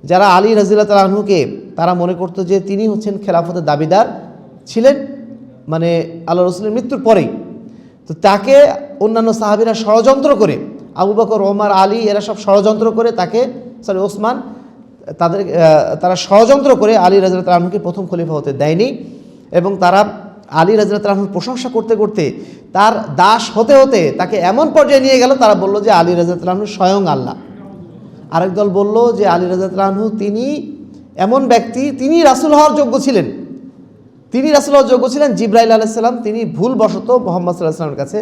S1: যারা আলী রাদিয়াল্লাহু তাআলা আনহুকে তারা মনে করতো যে তিনি হচ্ছেন খেলাফতের দাবিদার ছিলেন, মানে আল্লাহ রাসূলের মৃত্যুর পরেই। তো তাকে অন্যান্য সাহাবীরা ষড়যন্ত্র করে, আবু বকর, ওমর, আলী এরা সব ষড়যন্ত্র করে তাকে, ওসমান, তারা ষড়যন্ত্র করে আলী রাদিয়াল্লাহু তাআলা আনহুকে প্রথম খলিফা হতে দেয়নি এবং তারা আলী রাদিয়াল্লাহু তাআলার প্রশংসা করতে করতে তার দাস হতে হতে তাকে এমন পর্যায়ে নিয়ে গেল, তারা বলল যে আলী রাদিয়াল্লাহু তাআলা স্বয়ং আল্লাহ। আরেক দল বলল যে আলী রাদিয়াল্লাহু তাআলা তিনি এমন ব্যক্তি, তিনি রাসূল হওয়ার যোগ্য ছিলেন, জিবরাইল আলাইহিস সালাম তিনি ভুলবশত মুহাম্মদ সাল্লাল্লাহু আলাইহি ওয়াসাল্লামের কাছে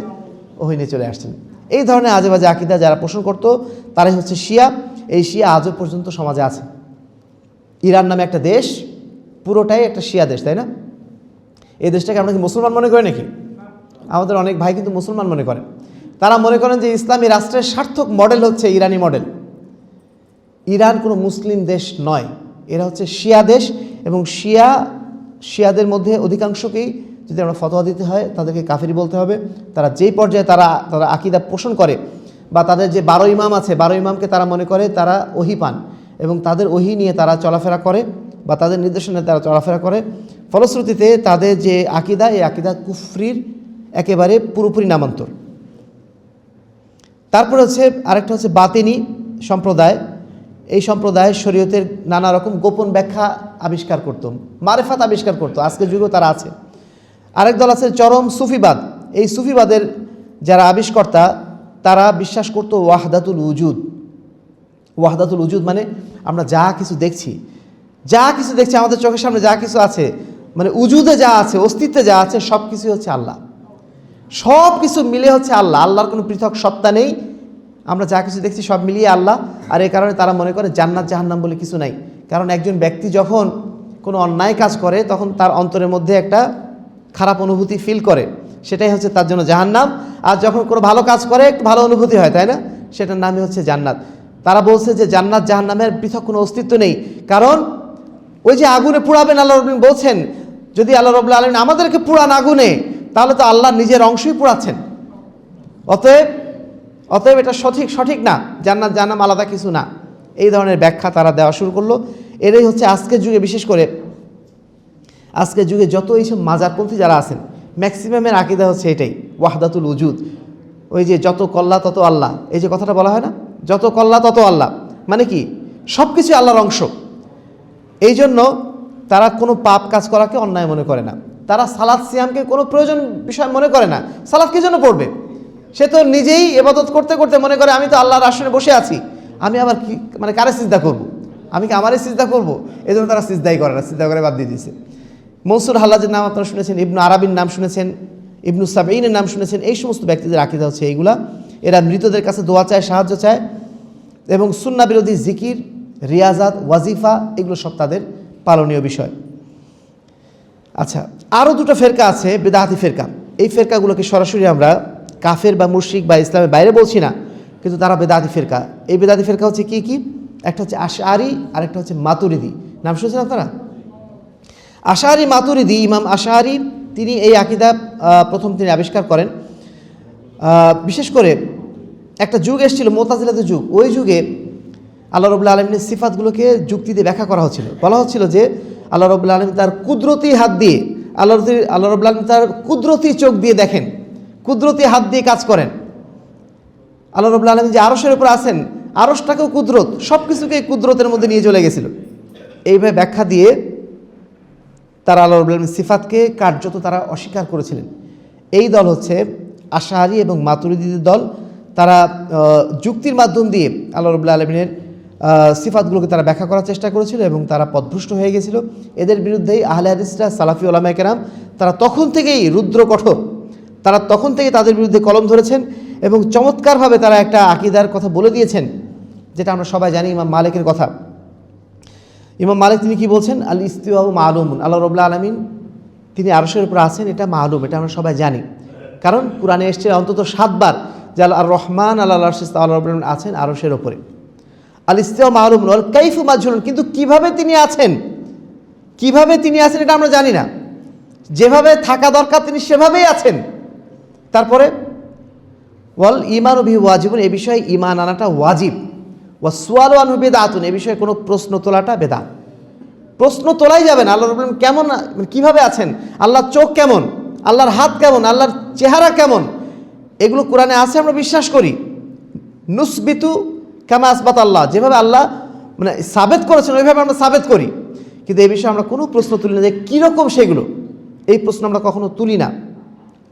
S1: ওহী নিয়ে চলে আসছেন। এই ধরনের আজে বাজে আকীদা যারা পোষণ করতো তারাই হচ্ছে শিয়া। এই শিয়া আজও পর্যন্ত সমাজে আছে। ইরান নামে একটা দেশ, পুরোটাই একটা শিয়া দেশ, তাই না? এই দেশটাকে আমরা কি মুসলমান মনে করি নাকি? আমাদের অনেক ভাই কিন্তু মুসলমান মনে করেন। তারা মনে করেন যে ইসলামী রাষ্ট্রের সার্থক মডেল হচ্ছে ইরানি মডেল। ইরান কোনো মুসলিম দেশ নয়, এরা হচ্ছে শিয়া দেশ। এবং শিয়াদের মধ্যে অধিকাংশকেই যদি আমরা ফতোয়া দিতে হয় তাদেরকে কাফিরি বলতে হবে। তারা যেই পর্যায়ে তারা আকীদা পোষণ করে, বা তাদের যে 12 ইমাম আছে, 12 ইমামকে তারা মনে করে তারা ওহী পান, এবং তাদের ওহী নিয়ে তারা চলাফেরা করে, বা তাদের নির্দেশনায় তারা চলাফেরা করে। ফলশ্রুতিতে তাদের যে আকীদা, এই আকীদা কুফরির একেবারে পুরোপুরি নামান্তর। তারপরে হচ্ছে আরেকটা হচ্ছে বাতিনি সম্প্রদায়। এই সম্প্রদায় শরীয়তের নানা রকম গোপন ব্যাখ্যা আবিষ্কার করত, মারেফাত আবিষ্কার করত, আজকের যুগেও তারা আছে। আরেক দল আছে চরম সুফিবাদ। এই সুফিবাদের যারা আবিষ্কর্তা তারা বিশ্বাস করত ওয়াহদাতুল উজুদ। ওয়াহদাতুল উজুদ মানে আমরা যা কিছু দেখছি আমাদের চোখের সামনে যা কিছু আছে, মানে উজুদে যা আছে, অস্তিত্বে যা আছে, সব কিছুই হচ্ছে আল্লাহ, সব কিছু মিলে হচ্ছে আল্লাহ। আল্লাহর কোনো পৃথক সত্তা নেই, আমরা যা কিছু দেখছি সব মিলিয়ে আল্লাহ। আর এই কারণে তারা মনে করে জান্নাত জাহান্নাম বলে কিছু নাই। কারণ একজন ব্যক্তি যখন কোনো অন্যায় কাজ করে তখন তার অন্তরের মধ্যে একটা খারাপ অনুভূতি ফিল করে, সেটাই হচ্ছে তার জন্য জাহান্নাম। আর যখন কোনো ভালো কাজ করে একটু ভালো অনুভূতি হয়, তাই না, সেটার নামই হচ্ছে জান্নাত। তারা বলছে যে জান্নাত জাহান্নামের পৃথক কোনো অস্তিত্ব নেই, কারণ ওই যে আগুনে পুড়াবেন, আল্লাহ রাব্বুল আলামিন বলছেন যদি আল্লাহ রাব্বুল আলামিন আমাদেরকে পুড়ান আগুনে, তাহলে তো আল্লাহ নিজের অংশই পুড়াচ্ছেন। অতএব এটা সঠিক না, জান্নাত জাহান্নাম আলাদা কিছু না। এই ধরনের ব্যাখ্যা তারা দেওয়া শুরু করলো। এরাই হচ্ছে আজকের যুগে, বিশেষ করে আজকের যুগে যত এইসব মাজারপন্থী যারা আছেন, ম্যাক্সিমামের আকীদা হচ্ছে এটাই, ওয়াহদাতুল উজুদ। ওই যে যত কল্লা তত আল্লাহ, এই যে কথাটা বলা হয় না, যত কল্লা তত আল্লাহ, মানে কি সব কিছু আল্লাহর অংশ। এই জন্য তারা কোনো পাপ কাজ করাকে অন্যায় মনে করে না। তারা সালাত সিয়ামকে কোনো প্রয়োজন বিষয় মনে করে না। সালাত কি জন্য পড়বে? সে তো নিজেই ইবাদত করতে করতে মনে করে আমি তো আল্লাহর আসনে বসে আছি, আমি আবার কি মানে কারে সিজদা করব? আমি কি আমারই সিজদা করব? এই জন্য তারা সিজদাই করে না, সিজদা করে বাদ দিয়ে দিয়েছে। মনসুর হাল্লাজের নাম আপনারা শুনেছেন, ইবনু আরাবির নাম শুনেছেন, ইবনু সাবঈনের নাম শুনেছেন। এই সমস্ত ব্যক্তিদের আকীদা হচ্ছে এইগুলা। এরা মৃতদের কাছে দোয়া চায়, সাহায্য চায়, এবং সুন্নাহ বিরোধী জিকির, রিয়াজাত, ওয়াজিফা এগুলো সব তাদের পালনীয় বিষয়। আচ্ছা, আরও দুটো ফেরকা আছে, বেদাতি ফেরকা। এই ফেরকাগুলোকে সরাসরি আমরা কাফের বা মুশরিক বা ইসলামের বাইরে বলছি না, কিন্তু তারা বেদাতি ফেরকা। এই বেদাতি ফেরকা হচ্ছে কি কি? একটা হচ্ছে আশআরি, আর একটা হচ্ছে মাতুরিদি। নাম শুনছেন আপনারা? আশআরি মাতুরিদি, ইমাম আশআরি তিনি এই আকীদা প্রথম তিনি আবিষ্কার করেন। বিশেষ করে একটা যুগ এসেছিল মুতাজিলাদের যুগ। ওই যুগে আল্লাহ রাব্বুল আলামিনের সিফাতগুলোকে যুক্তি দিয়ে ব্যাখ্যা করা হচ্ছিল। বলা হচ্ছিল যে আল্লাহ রাব্বুল আলামিন তার কুদরতি হাত দিয়ে, আল্লাহ রাব্বুল আলামিন তার কুদরতি চোখ দিয়ে দেখেন, কুদরতি হাত দিয়ে কাজ করেন। আল্লাহ রাব্বুল আলামিন যে আরশের উপর আছেন, আরশটাকেও কুদরত, সব কিছুকে কুদরতের মধ্যে নিয়ে চলে গেছিল। এইভাবে ব্যাখ্যা দিয়ে তারা আল্লাহ রাব্বুল আলামিনের সিফাতকে কার্যত তারা অস্বীকার করেছিলেন। এই দল হচ্ছে আশআরি এবং মাতুরিদিদের দল। তারা যুক্তির মাধ্যম দিয়ে আল্লাহ রাব্বুল আলামিনের সিফাতগুলোকে তারা ব্যাখ্যা করার চেষ্টা করেছিল, এবং তারা পথভ্রষ্ট হয়ে গেছিল। এদের বিরুদ্ধেই আহলে হাদিসরা, সালাফি উলামায়ে কেরাম তারা তখন থেকেই রুদ্র কঠোর, তারা তখন থেকে তাদের বিরুদ্ধে কলম ধরেছেন, এবং চমৎকারভাবে তারা একটা আকীদার কথা বলে দিয়েছেন, যেটা আমরা সবাই জানি ইমাম মালিকের কথা। ইমাম মালিক তিনি কি বলছেন? আল ইস্তিওয়াউ মালুমুন, আল্লাহ রাব্বুল আলামিন তিনি আরশের উপর আছেন, এটা মালুম, এটা আমরা সবাই জানি। কারণ কুরআনে এসেছে অন্তত 7 বার যে আর রহমান আল্লাহ রাব্বুল আলামিন আছেন আরশের উপরে। আল ইস্তিওয়া মালুমুন ওয়াল কাইফু মাজহুলুন, কিন্তু কিভাবে তিনি আছেন, এটা আমরা জানি না। যেভাবে থাকা দরকার তিনি সেভাবেই আছেন। তারপরে ওয়াল ঈমানু বিহি ওয়াজিবুন, এই বিষয়ে ঈমান আনাটা ওয়াজিব। ওয়াস সুআলু আনহু বিদআতুন, এই বিষয়ে কোনো প্রশ্ন তোলাটা বেদাত। প্রশ্ন তোলাই যাবে না। আল্লাহ রাব্বুল আলামিন কেমন, কিভাবে আছেন, আল্লাহর চোখ কেমন, আল্লাহর হাত কেমন, আল্লাহর চেহারা কেমন, এগুলো কোরআনে আছে, আমরা বিশ্বাস করি। নুসবিতু কামা আসবাত আল্লাহ, যেভাবে আল্লাহ মানে সাবেত করেছেন ওইভাবে আমরা সাবেত করি, কিন্তু এই বিষয়ে আমরা কোনো প্রশ্ন তুলি না যে কীরকম সেগুলো। এই প্রশ্ন আমরা কখনো তুলি না।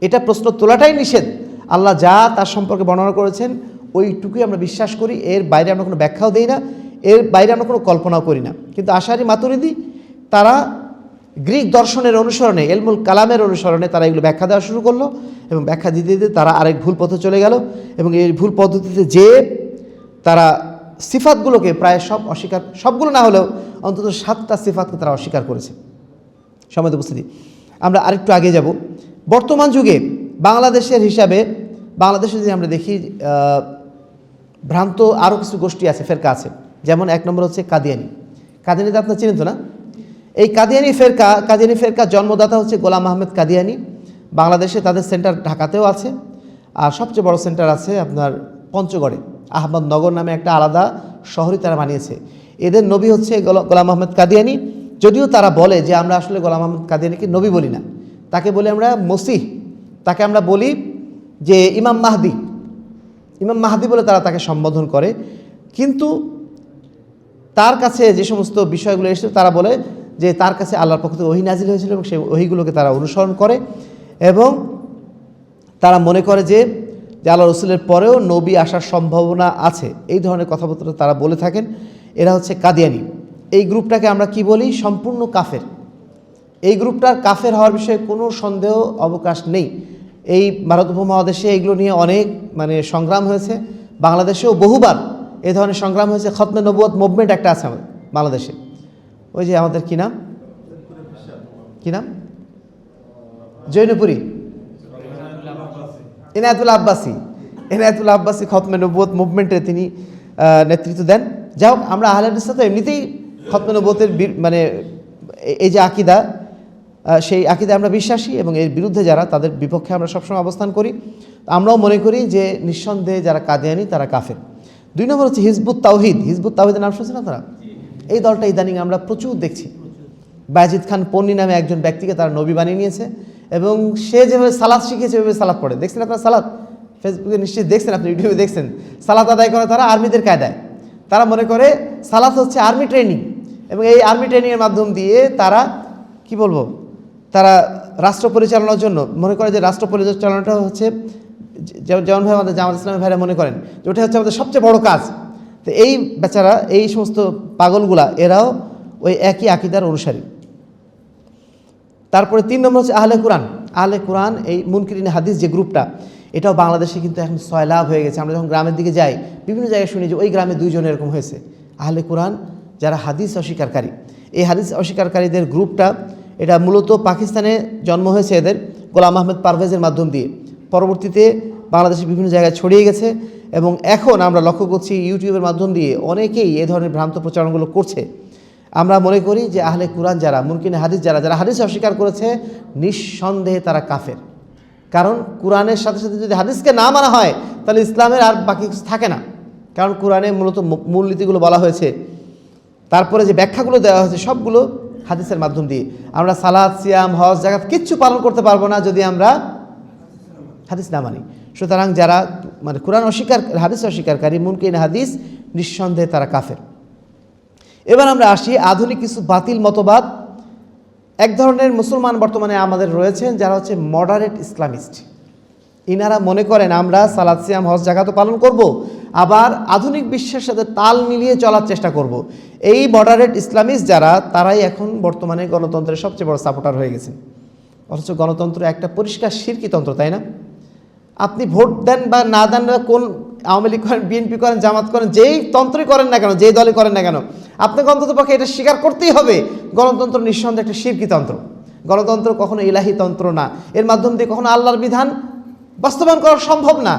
S1: এটা প্রশ্ন তোলাটাই নিষেধ। আল্লাহ যা তার সম্পর্কে বর্ণনা করেছেন ওইটুকুই আমরা বিশ্বাস করি, এর বাইরে আমরা কোনো ব্যাখ্যাও দিই না, এর বাইরে আমরা কোনো কল্পনাও করি না। কিন্তু আশারি মাতুরিদি তারা গ্রিক দর্শনের অনুসরণে, এলমুল কালামের অনুসরণে তারা এগুলো ব্যাখ্যা দেওয়া শুরু করলো এবং ব্যাখ্যা দিতে দিতে তারা আরেক ভুল পথে চলে গেল এবং এই ভুল পদ্ধতিতে যে তারা সিফাতগুলোকে প্রায় সব অস্বীকার, সবগুলো না হলেও অন্তত 7টা সিফাতকে তারা অস্বীকার করেছে। সম্মানিত উপস্থিতি, আমরা আরেকটু আগে যাব। বর্তমান যুগে বাংলাদেশের হিসাবে, বাংলাদেশে যদি আমরা দেখি ভ্রান্ত আরও কিছু গোষ্ঠী আছে, ফেরকা আছে। যেমন 1 নম্বর হচ্ছে কাদিয়ানি। কাদিয়ানিতে আপনার চিনেন তো না? এই কাদিয়ানি ফেরকা জন্মদাতা হচ্ছে গোলাম আহমেদ কাদিয়ানি। বাংলাদেশে তাদের সেন্টার ঢাকাতেও আছে, আর সবচেয়ে বড় সেন্টার আছে আপনার পঞ্চগড়ে, আহমদনগর নামে একটা আলাদা শহরই তারা বানিয়েছে। এদের নবী হচ্ছে গোলাম আহমেদ কাদিয়ানি। যদিও তারা বলে যে আমরা আসলে গোলাম আহমেদ কাদিয়ানিকে নবী বলি না, তাকে বলি আমরা মসিহ, তাকে আমরা বলি যে ইমাম মাহদি বলে তারা তাকে সম্বোধন করে। কিন্তু তার কাছে যে সমস্ত বিষয়গুলো এসেছে তারা বলে যে তার কাছে আল্লাহর পক্ষ থেকে ওহী নাজিল হয়েছিল এবং সেই ওহীগুলোকে তারা অনুসরণ করে এবং তারা মনে করে যে আল্লাহ রসুলের পরেও নবী আসার সম্ভাবনা আছে। এই ধরনের কথাবার্তা তারা বলে থাকেন। এরা হচ্ছে কাদিয়ানি। এই গ্রুপটাকে আমরা কি বলি? সম্পূর্ণ কাফের। এই গ্রুপটার কাফের হওয়ার বিষয়ে কোনো সন্দেহ অবকাশ নেই। এই ভারত উপমহাদেশে এইগুলো নিয়ে অনেক সংগ্রাম হয়েছে, বাংলাদেশেও বহুবার এই ধরনের সংগ্রাম হয়েছে। খতমে নবুয়ত মুভমেন্ট একটা আছে আমাদের বাংলাদেশে, ওই যে আমাদের কি নাম জৈনপুরী এনায়েতুল্লাহ আব্বাসী খতমে নবুয়ত মুভমেন্টে তিনি নেতৃত্ব দেন। যাই হোক, আমরা আহলে হাদিস তো এমনিতেই খতমে নবুয়তের এই যে আকিদা, সেই আকিদা আমরা বিশ্বাসী এবং এর বিরুদ্ধে যারা, তাদের বিপক্ষে আমরা সবসময় অবস্থান করি। আমরাও মনে করি যে নিঃসন্দেহে যারা কাদিয়ানি তারা কাফের। 2 নম্বর হচ্ছে হিজবুত তাওহীদের নাম শুনছেন আপনারা? এই দলটা ইদানিং আমরা প্রচুর দেখছি। বায়েজিদ খান পন্নী নামে একজন ব্যক্তিকে তারা নবী বানিয়ে নিয়েছে এবং সে যেভাবে সালাত শিখেছে ওইভাবে সালাত পড়ে। দেখছেন আপনারা সালাত? ফেসবুকে নিশ্চয়ই দেখছেন, আপনি ইউটিউবে দেখছেন। সালাত আদায় করে তারা আর্মিদের কায়দায়। তারা মনে করে সালাত হচ্ছে আর্মি ট্রেনিং এবং এই আর্মি ট্রেনিংয়ের মাধ্যম দিয়ে তারা কি বলবো, তারা রাষ্ট্র পরিচালনার জন্য মনে করে যে রাষ্ট্র পরিচালনাটা হচ্ছে, যেমনভাবে আমাদের জামাত ইসলামের ভাইরা মনে করেন যে ওটা হচ্ছে আমাদের সবচেয়ে বড় কাজ। তো এই বেচারা, এই সমস্ত পাগলগুলা, এরাও ওই একই আকিদার অনুসারী। তারপরে 3 নম্বর হচ্ছে আহলে কোরআন। এই মুনকিরিন হাদিস যে গ্রুপটা, এটাও বাংলাদেশে কিন্তু এখন সয়লাভ হয়ে গেছে। আমরা যখন গ্রামের দিকে যাই, বিভিন্ন জায়গায় শুনি যে ওই গ্রামে 2 জন এরকম হয়েছে। আহলে কোরআন যারা হাদিস অস্বীকারী, এই হাদিস অস্বীকারীদের গ্রুপটা, এটা মূলত পাকিস্তানে জন্ম হয়েছে এদের, গোলাম আহমেদ পারভেজের মাধ্যম দিয়ে। পরবর্তীতে বাংলাদেশের বিভিন্ন জায়গায় ছড়িয়ে গেছে এবং এখন আমরা লক্ষ্য করছি ইউটিউবের মাধ্যম দিয়ে অনেকেই এ ধরনের ভ্রান্ত প্রচারণগুলো করছে। আমরা মনে করি যে আহলে কোরআন যারা, মুনকিরিন হাদিস যারা হাদিস অস্বীকার করেছে, নিঃসন্দেহে তারা কাফের। কারণ কোরআনের সাথে সাথে যদি হাদিসকে না মানা হয় তাহলে ইসলামের আর বাকি কিছু থাকে না। কারণ কোরআনে মূলত মূলনীতিগুলো বলা হয়েছে, তারপরে যে ব্যাখ্যাগুলো দেওয়া হয়েছে সবগুলো হাদিসের মাধ্যম দিয়ে। আমরা সালাত, সিয়াম, হজ, যাকাত কিচ্ছু পালন করতে পারবো না যদি আমরা হাদিস না মানি। সুতরাং যারা কোরআন হাদিস অস্বীকারী, মুনকিরিন হাদিস, নিঃসন্দেহে তারা কাফের। এবার আমরা আসি আধুনিক কিছু বাতিল মতবাদ। এক ধরনের মুসলমান বর্তমানে আমাদের রয়েছেন যারা হচ্ছে মডারেট ইসলামিস্ট। ইনারা মনে করেন আমরা সালাত, সিয়াম, হজ, যাকাত পালন করব, আবার আধুনিক বিশ্বের সাথে তাল মিলিয়ে চলার চেষ্টা করব। এই মডারেট ইসলামিস্ট যারা, তারাই এখন বর্তমানে গণতন্ত্রের সবচেয়ে বড় সাপোর্টার হয়ে গেছেন। অথচ গণতন্ত্র একটা পরিষ্কার শিরকি তন্ত্র, তাই না? আপনি ভোট দেন বা না দেন, কোন আওয়ামী লীগ করেন, বিএনপি করেন, জামাত করেন, যেই তন্ত্রই করেন না কেন, যেই দলই করেন না কেন, আপনাকে অন্তত পক্ষে এটা স্বীকার করতেই হবে গণতন্ত্র নিঃসন্দেহে একটা শিরকি তন্ত্র। গণতন্ত্র কখনো ইলাহি তন্ত্র না। এর মাধ্যম দিয়ে কখনো আল্লাহর বিধান বাস্তবায়ন করা সম্ভব না,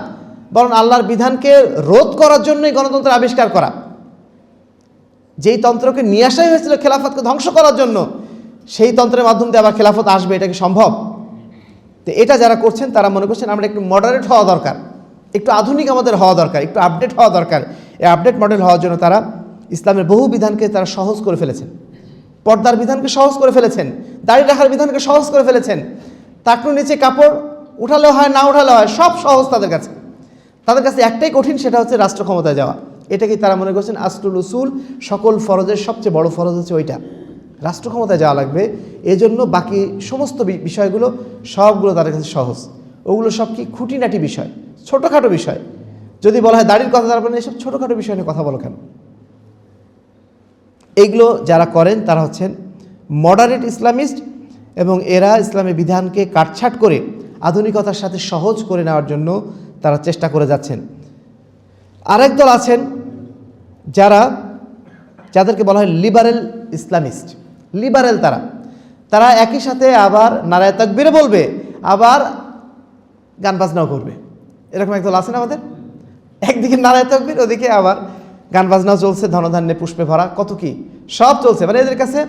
S1: বরং আল্লাহর বিধানকে রোধ করার জন্যই গণতন্ত্রের আবিষ্কার করা। যেই তন্ত্রকে নিয়ে আসাই হয়েছিল খেলাফতকে ধ্বংস করার জন্য, সেই তন্ত্রের মাধ্যম দিয়ে আবার খেলাফত আসবে, এটা কি সম্ভব? তো এটা যারা করছেন তারা মনে করছেন আমরা একটু মডারেট হওয়া দরকার, একটু আধুনিক আমাদের হওয়া দরকার, একটু আপডেট হওয়া দরকার। এই আপডেট মডেল হওয়ার জন্য তারা ইসলামের বহু বিধানকে তারা সহজ করে ফেলেছেন। পর্দার বিধানকে সহজ করে ফেলেছেন, দাড়ি রাখার বিধানকে সহজ করে ফেলেছেন। টাকনুর নিচে কাপড় উঠালেও হয়, না উঠালেও হয়, সব সহজ তাদের কাছে। তাদের কাছে একটাই কঠিন, সেটা হচ্ছে রাষ্ট্র ক্ষমতায় যাওয়া। এটাকেই তারা মনে করছেন আসলুল উসুল, সকল ফরজের সবচেয়ে বড় ফরজ হচ্ছে ওইটা, রাষ্ট্র ক্ষমতায় যাওয়া লাগবে, এজন্য বাকি সমস্ত বিষয়গুলো সবগুলো তাদের কাছে সহজ। ওগুলো সব কি খুঁটিনাটি বিষয়, ছোটোখাটো বিষয়। যদি বলা হয় দাড়ির কথা, তারা বলেন এসব ছোটোখাটো বিষয় নিয়ে কথা বলো কেন? এইগুলো যারা করেন তারা হচ্ছেন মডারেট ইসলামিস্ট, এবং এরা ইসলামের বিধানকে কাটছাঁট করে আধুনিকতার সাথে সহজ করে নেওয়ার জন্য তারা চেষ্টা করে যাচ্ছেন। আরেক দল আছেন যাদেরকে বলা হয় লিবারেল ইসলামিস্ট। লিবারেল তারা একই সাথে আবার নারায়ে তাকবীর বলবে, আবার গান বাজনাও করবে। এরকম একদল আছেন আমাদের, একদিকে নারায়ে তাকবীর, ওদিকে আবার গান বাজনাও চলছে, ধনধান্যে পুষ্পে ভরা কত কি সব চলছে। মানে এদের কাছে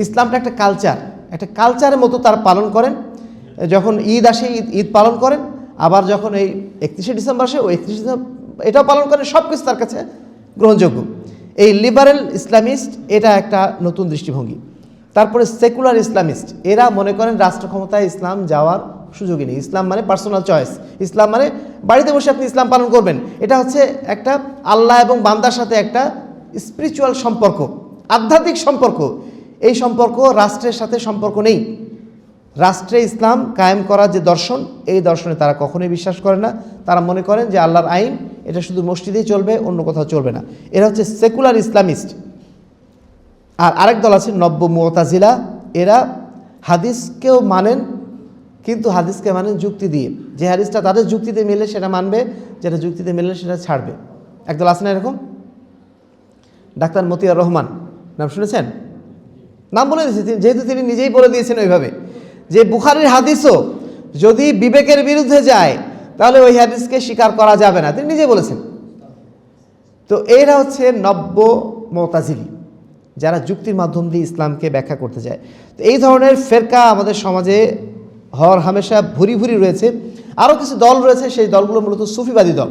S1: ইসলামটা একটা কালচারের মতো তারা পালন করেন। যখন ঈদ আসে ঈদ পালন করেন, আবার যখন এই 31শে ডিসেম্বর আসে ওই 31শে ডিসেম্বর এটাও পালন করেন, সব কিছু তার কাছে গ্রহণযোগ্য। এই লিবারেল ইসলামিস্ট এটা একটা নতুন দৃষ্টিভঙ্গি। তারপরে সেকুলার ইসলামিস্ট, এরা মনে করেন রাষ্ট্র ক্ষমতায় ইসলাম যাওয়ার সুযোগই নেই। ইসলাম মানে পার্সোনাল চয়েস, ইসলাম মানে বাড়িতে বসে আপনি ইসলাম পালন করবেন। এটা হচ্ছে একটা আল্লাহ এবং বান্দার সাথে একটা স্পিরিচুয়াল সম্পর্ক, আধ্যাত্মিক সম্পর্ক। এই সম্পর্ক রাষ্ট্রের সাথে সম্পর্ক নেই। রাষ্ট্রে ইসলাম কায়েম করার যে দর্শন, এই দর্শনে তারা কখনোই বিশ্বাস করে না। তারা মনে করেন যে আল্লাহর আইন এটা শুধু মসজিদেই চলবে, অন্য কোথাও চলবে না। এরা হচ্ছে সেকুলার ইসলামিস্ট। আর আরেক দল আছে নব্য মুতাজিলা। এরা হাদিসকেও মানেন, কিন্তু হাদিসকে মানেন যুক্তি দিয়ে। যে হাদিসটা তাদের যুক্তিতে মিলে সেটা মানবে, যেটা যুক্তিতে মিললে সেটা ছাড়বে। একদল আছে না এরকম? ডাক্তার মতিয়ার রহমান নাম শুনেছেন? নাম বলে দিয়েছে, যেহেতু তিনি নিজেই বলে দিয়েছেন ওইভাবে যে বুখারীর হাদিসও যদি বিবেকের বিরুদ্ধে যায় তাহলে ওই হাদিসকে স্বীকার করা যাবে না, তিনি নিজে বলেছেন। তো এরা হচ্ছে নব্য মুতাজিলি, যারা যুক্তির মাধ্যম দিয়ে ইসলামকে ব্যাখ্যা করতে চায়। তো এই ধরনের ফেরকা আমাদের সমাজে হর হামেশা ভুরি ভুরি রয়েছে। আরও কিছু দল রয়েছে, সেই দলগুলো মূলত সুফিবাদী দল,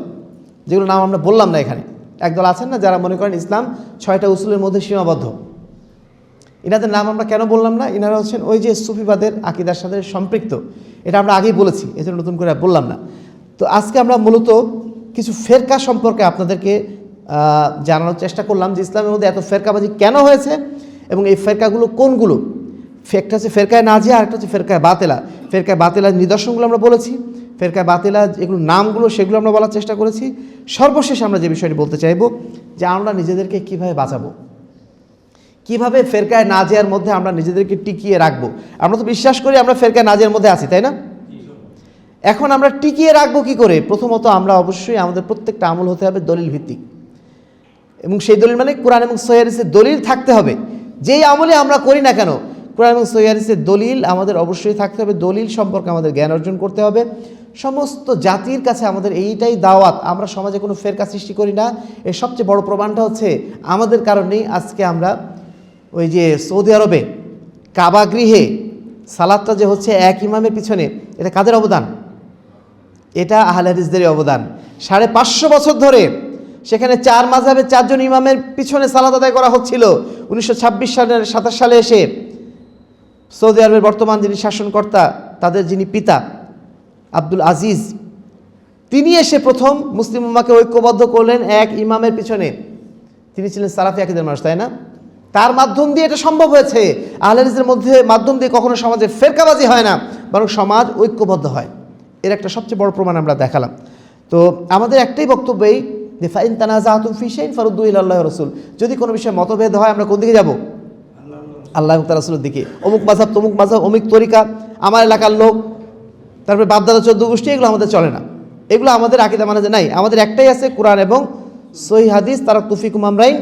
S1: যেগুলো নাম আমরা বললাম না এখানে। একদল আছেন না যারা মনে করেন ইসলাম 6টা উসুলের মধ্যে সীমাবদ্ধ। ইনাদের নাম আমরা কেন বললাম না? ইনারা হচ্ছেন ওই যে সুফিবাদের আকিদার সাথে সম্পৃক্ত। এটা আমরা আগেই বলেছি, এজন্য নতুন করে বললাম না। তো আজকে আমরা মূলত কিছু ফেরকা সম্পর্কে আপনাদেরকে জানানোর চেষ্টা করলাম যে ইসলামের মধ্যে এত ফেরকাবাজি কেন হয়েছে এবং এই ফেরকাগুলো কোনগুলো। একটা হচ্ছে ফেরকায় নাজিয়া, আরেকটা হচ্ছে ফেরকায় বাতেলা। ফেরকায় বাতেলার নিদর্শনগুলো আমরা বলেছি, ফেরকায় বাতেলা যেগুলো নামগুলো সেগুলো আমরা বলার চেষ্টা করেছি। সর্বশেষ আমরা যে বিষয়টি বলতে চাইব যে আমরা নিজেদেরকে কিভাবে বাঁচাবো, কিভাবে ফেরকায় নাজিয়ার মধ্যে আমরা নিজেদেরকে টিকিয়ে রাখবো। আমরা তো বিশ্বাস করি আমরা ফেরকায় নাজিয়ার মধ্যে আছি, তাই না? এখন আমরা টিকিয়ে রাখবো কি করে? প্রথমত আমরা অবশ্যই আমাদের প্রত্যেকটা আমল হতে হবে দলিল ভিত্তিক, এবং সেই দলিল মানে কোরআন এবং সহিহ হাদিসের দলিল থাকতে হবে। যেই আমলে আমরা করি না কেন কোরআন এবং সহিহ হাদিসের দলিল আমাদের অবশ্যই থাকতে হবে। দলিল সম্পর্কে আমাদের জ্ঞান অর্জন করতে হবে। সমস্ত জাতির কাছে আমাদের এইটাই দাওয়াত। আমরা সমাজে কোনো ফেরকা সৃষ্টি করি না। এর সবচেয়ে বড় প্রমাণটা হচ্ছে আমাদের কারণেই আজকে আমরা ওই যে সৌদি আরবে কাবা গৃহে সালাতটা যে হচ্ছে এক ইমামের পিছনে, এটা কাদের অবদান? এটা আহলে হাদিসদেরই অবদান। 550 বছর ধরে সেখানে 4 মাযহাবের 4 জন ইমামের পিছনে সালাত আদায় করা হচ্ছিল। 1926 সালের 27 সালে এসে সৌদি আরবের বর্তমান যিনি শাসনকর্তা, তাদের যিনি পিতা আব্দুল আজিজ, তিনি এসে প্রথম মুসলিম উম্মাহকে ঐক্যবদ্ধ করলেন এক ইমামের পিছনে। তিনি ছিলেন সালাফি আকীদার মানুষ, তাই না? তার মাধ্যম দিয়ে এটা সম্ভব হয়েছে। আহলে হাদিসের মধ্যে মাধ্যম দিয়ে কখনো সমাজে ফেরকাবাজি হয় না, বরং সমাজ ঐক্যবদ্ধ হয়। এর একটা সবচেয়ে বড় প্রমাণ আমরা দেখালাম। তো আমাদের একটাই বক্তব্য এই যে ফাইন তানাজাতুম ফি শাইইন ফারুদ্দু ইলাল্লাহি ওয়া রাসূল। যদি কোনো বিষয়ে মতভেদ হয় আমরা কোন দিকে যাব? আল্লাহ এবং তার রাসূলের দিকে। অমুক মাযহাব তমুক মাযহাব, অমুক তরিকা, আমার এলাকার লোক, তারপরে বাপদাদা 14 গোষ্ঠী, এগুলো আমাদের চলে না। এগুলো আমাদের আকীদা মানে নাই। আমাদের একটাই আছে কোরআন এবং সহিহ হাদিস। তারাকতু ফিকুম আমরাইন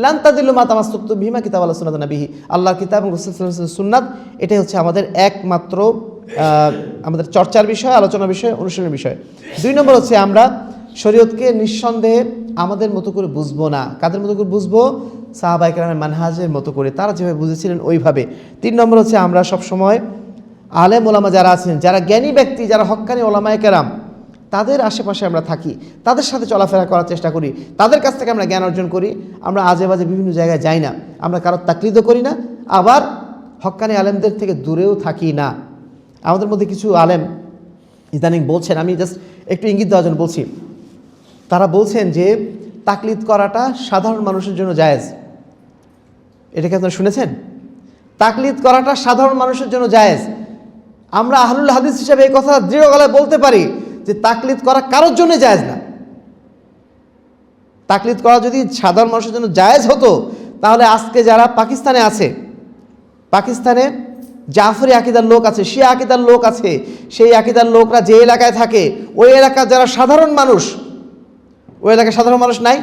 S1: লান তাদিল্লু মা তামাসসাকতুম বিহিমা কিতাবাল্লাহি ওয়া সুন্নাতুন নবিহি। আল্লাহর কিতাব এবং রাসূল সাল্লাল্লাহু আলাইহি ওয়াসাল্লামের সুন্নাত, এটাই হচ্ছে আমাদের একমাত্র আমাদের চর্চার বিষয়, আলোচনার বিষয়, অনুশীলনের বিষয়। 2 নম্বর হচ্ছে আমরা শরীয়তকে নিঃসন্দেহে আমাদের মতো করে বুঝবো না। কাদের মতো করে বুঝবো? সাহাবায়ে কেরামের মানহাজের মতো করে, তারা যেভাবে বুঝেছিলেন ওইভাবে। 3 নম্বর হচ্ছে আমরা সবসময় আলেম ওলামা যারা আছেন, যারা জ্ঞানী ব্যক্তি, যারা হক্কানি ওলামায়ে কেরাম, তাদের আশেপাশে আমরা থাকি, তাদের সাথে চলাফেরা করার চেষ্টা করি, তাদের কাছ থেকে আমরা জ্ঞান অর্জন করি। আমরা আজে বাজে বিভিন্ন জায়গায় যাই না, আমরা কারোর তাকলিদও করি না, আবার হক্কানি আলেমদের থেকে দূরেও থাকি না। আমাদের মধ্যে কিছু আলেম ইদানিং বলছেন, আমি জাস্ট একটু ইঙ্গিত দেওয়ার জন্য বলছি, তারা বলছেন যে তাকলিদ করাটা সাধারণ মানুষের জন্য জায়েজ। এটাকে আপনারা শুনেছেন? তাকলিদ করাটা সাধারণ মানুষের জন্য জায়েজ। আমরা আহলুল হাদিস হিসেবে এই কথা দৃঢ় গলায় বলতে পারি যে তাকলিদ করা কারোর জন্য জায়েজ না। তাকলিদ করা যদি সাধারণ মানুষের জন্য জায়েজ হতো, তাহলে আজকে যারা পাকিস্তানে আছে, পাকিস্তানে জাফরি আকিদার লোক আছে, শিয়া আকিদার লোক আছে, সেই আকিদার লোকরা যে এলাকায় থাকে, ওই এলাকার যারা সাধারণ মানুষ, ওই এলাকায় সাধারণ মানুষ নাই,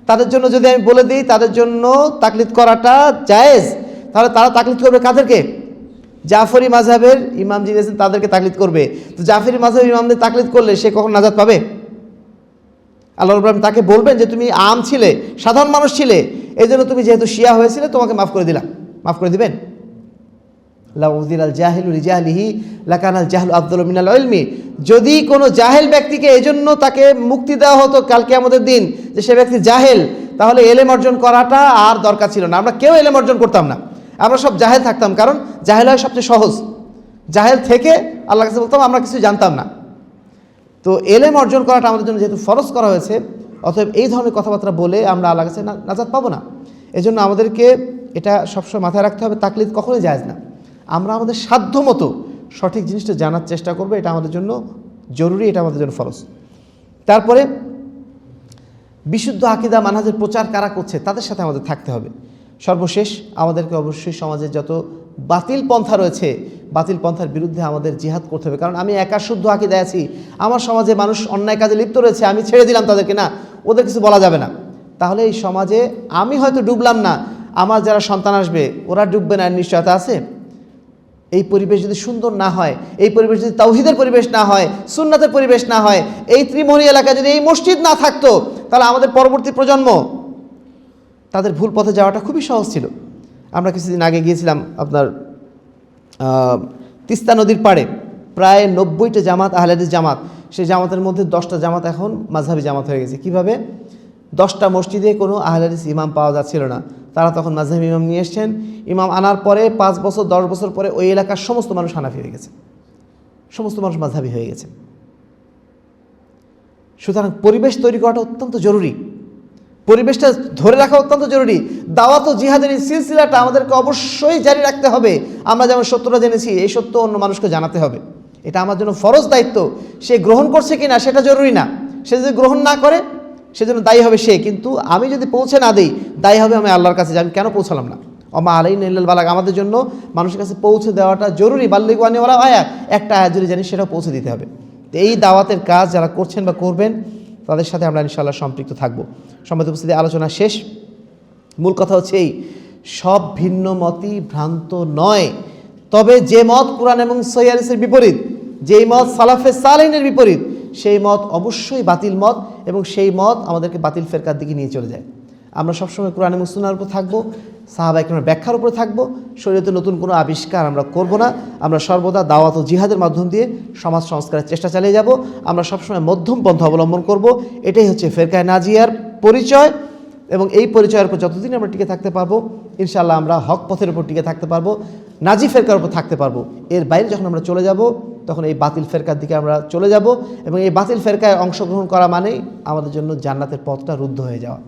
S1: তাদের জন্য যদি আমি বলে দিই তাদের জন্য তাকলিদ করাটা জায়েজ, তাহলে তারা তাকলিদ করবে কাদেরকে? জাফরি মাযহাবের ইমাম যিনি আছেন তাদেরকে তাকলিদ করবে। তো জাফরি মাযহাবের ইমামদের তাকলিদ করলে সে কখন নাজাত পাবে? আল্লাহ রাব্বুল আলামিন তাকে বলবেন যে তুমি আম ছিলে, সাধারণ মানুষ ছিলে, এই জন্য তুমি যেহেতু শিয়া হয়েছিলে তোমাকে মাফ করে দিলাম। মাফ করে দিবেন? লাউযিলাল জাহিলু লিজাহলিহি লাকানাল জাহলু আফদালু মিনাল ইলমি। যদি কোনো জাহেল ব্যক্তিকে এজন্য তাকে মুক্তি দেওয়া হতো কাল কিয়ামতের দিন যে সে ব্যক্তি জাহেল, তাহলে এলেম অর্জন করাটা আর দরকার ছিল না, আমরা কেউ এলেম অর্জন করতাম না, আমরা সব জাহেল থাকতাম। কারণ জাহেল হয় সবচেয়ে সহজ, জাহেল থেকে আল্লাহর কাছে বলতাম আমরা কিছু জানতাম না। তো এলেম অর্জন করাটা আমাদের জন্য যেহেতু ফরজ করা হয়েছে, অতএব এই ধরনের কথাবার্তা বলে আমরা আল্লাহর কাছে নাজাত পাবো না। এজন্য আমাদেরকে এটা সবসময় মাথায় রাখতে হবে, তাকলিদ কখনোই জায়েজ না। আমরা আমাদের সাধ্য মতো সঠিক জিনিসটা জানার চেষ্টা করবো, এটা আমাদের জন্য জরুরি, এটা আমাদের জন্য ফরজ। তারপরে বিশুদ্ধ আকীদা মানহাজের প্রচার কারা করছে তাদের সাথে আমাদের থাকতে হবে। সর্বশেষ আমাদেরকে অবশ্যই সমাজের যত বাতিল পন্থা রয়েছে, বাতিল পন্থার বিরুদ্ধে আমাদের জিহাদ করতে হবে। কারণ আমি একা শুদ্ধ আকীদায় আছি, আমার সমাজে মানুষ অন্যায় কাজে লিপ্ত রয়েছে, আমি ছেড়ে দিলাম তাদেরকে, না, ওদের কিছু বলা যাবে না। তাহলে এই সমাজে আমি হয়তো ডুবলাম না, আমার যারা সন্তান আসবে ওরা ডুববে না, নিশ্চয়তা আছে। এই পরিবেশ যদি সুন্দর না হয়, এই পরিবেশ যদি তাওহীদের পরিবেশ না হয়, সুন্নাতের পরিবেশ না হয়, এই ত্রিমোহনী এলাকায় যদি এই মসজিদ না থাকতো, তাহলে আমাদের পরবর্তী প্রজন্ম তাদের ভুল পথে যাওয়াটা খুবই সহজ ছিল। আমরা কিছুদিন আগে গিয়েছিলাম আপনার তিস্তা নদীর পাড়ে, প্রায় 90টা জামাত, আহলে হাদিস জামাত, সেই জামাতের মধ্যে 10টা জামাত এখন মাযহাবী জামাত হয়ে গেছে। কিভাবে? 10টা মসজিদে কোনো আহলে হাদিস ইমাম পাওয়া যাচ্ছিল না, তারা তখন মাযহাবী ইমাম নিয়ে এসছেন। ইমাম আনার পরে 5 বছর 10 বছর পরে ওই এলাকার সমস্ত মানুষ হানাফি হয়ে গেছে, সমস্ত মানুষ মাযহাবী হয়ে গেছে। সুতরাং পরিবেশ তৈরি করাটা অত্যন্ত জরুরি, পরিবেশটা ধরে রাখা অত্যন্ত জরুরি। দাওয়াত ও জিহাদের এই সিলসিলাটা আমাদেরকে অবশ্যই জারি রাখতে হবে। আমরা যেমন সত্যটা জেনেছি, এই সত্য অন্য মানুষকে জানাতে হবে, এটা আমার জন্য ফরজ দায়িত্ব। সে গ্রহণ করছে কি না সেটা জরুরি না, সে যদি গ্রহণ না করে সেজন্য দায়ী হবে সে, কিন্তু আমি যদি পৌঁছে না দিই দায়ী হবে আমি আল্লাহর কাছে, যে আমি কেন পৌঁছালাম না। ওমা আলাইনা ইল্লাল বালাগ, আমাদের জন্য মানুষের কাছে পৌঁছে দেওয়াটা জরুরি। বাল্লিগু আন্নী ওয়ালাউ আয়া, একটা আয়াত যদি জানি সেটাও পৌঁছে দিতে হবে। তো এই দাওয়াতের কাজ যারা করছেন বা করবেন তাদের সাথে আমরা ইনশাআল্লাহ সম্পৃক্ত থাকবো। সম্মানিত উপস্থিতি, আলোচনা শেষ। মূল কথা হচ্ছে এই, সব ভিন্ন মতই ভ্রান্ত নয়, তবে যে মত কুরআন এবং সহিহ হাদিসের বিপরীত, যেই মত সালাফে সালেহিনের বিপরীত, সেই মত অবশ্যই বাতিল মত, এবং সেই মত আমাদেরকে বাতিল ফেরকার দিকে নিয়ে চলে যায়। আমরা সবসময় কোরআন এবং সুন্নাহর উপর থাকবো, সাহাবায়ে কেরামের ব্যাখ্যার উপরে থাকবো, শরীয়তে নতুন কোনো আবিষ্কার আমরা করব না। আমরা সর্বদা দাওয়াত ও জিহাদের মাধ্যম দিয়ে সমাজ সংস্কারের চেষ্টা চালিয়ে যাব। আমরা সবসময় মধ্যম পন্থা অবলম্বন করব, এটাই হচ্ছে ফেরকায়ে নাজিয়ার পরিচয়। এবং এই পরিচয়ের উপর যতদিন আমরা টিকে থাকতে পারবো ইনশাআল্লাহ আমরা হক পথের উপর টিকে থাকতে পারবো, নাজি ফেরকার উপর থাকতে পারবো। এর বাইরে যখন আমরা চলে যাব তখন এই বাতিল ফেরকার দিকে আমরা চলে যাব, এবং এই বাতিল ফেরকায় অংশগ্রহণ করা মানেই আমাদের জন্য জান্নাতের পথটা রুদ্ধ হয়ে যাওয়া।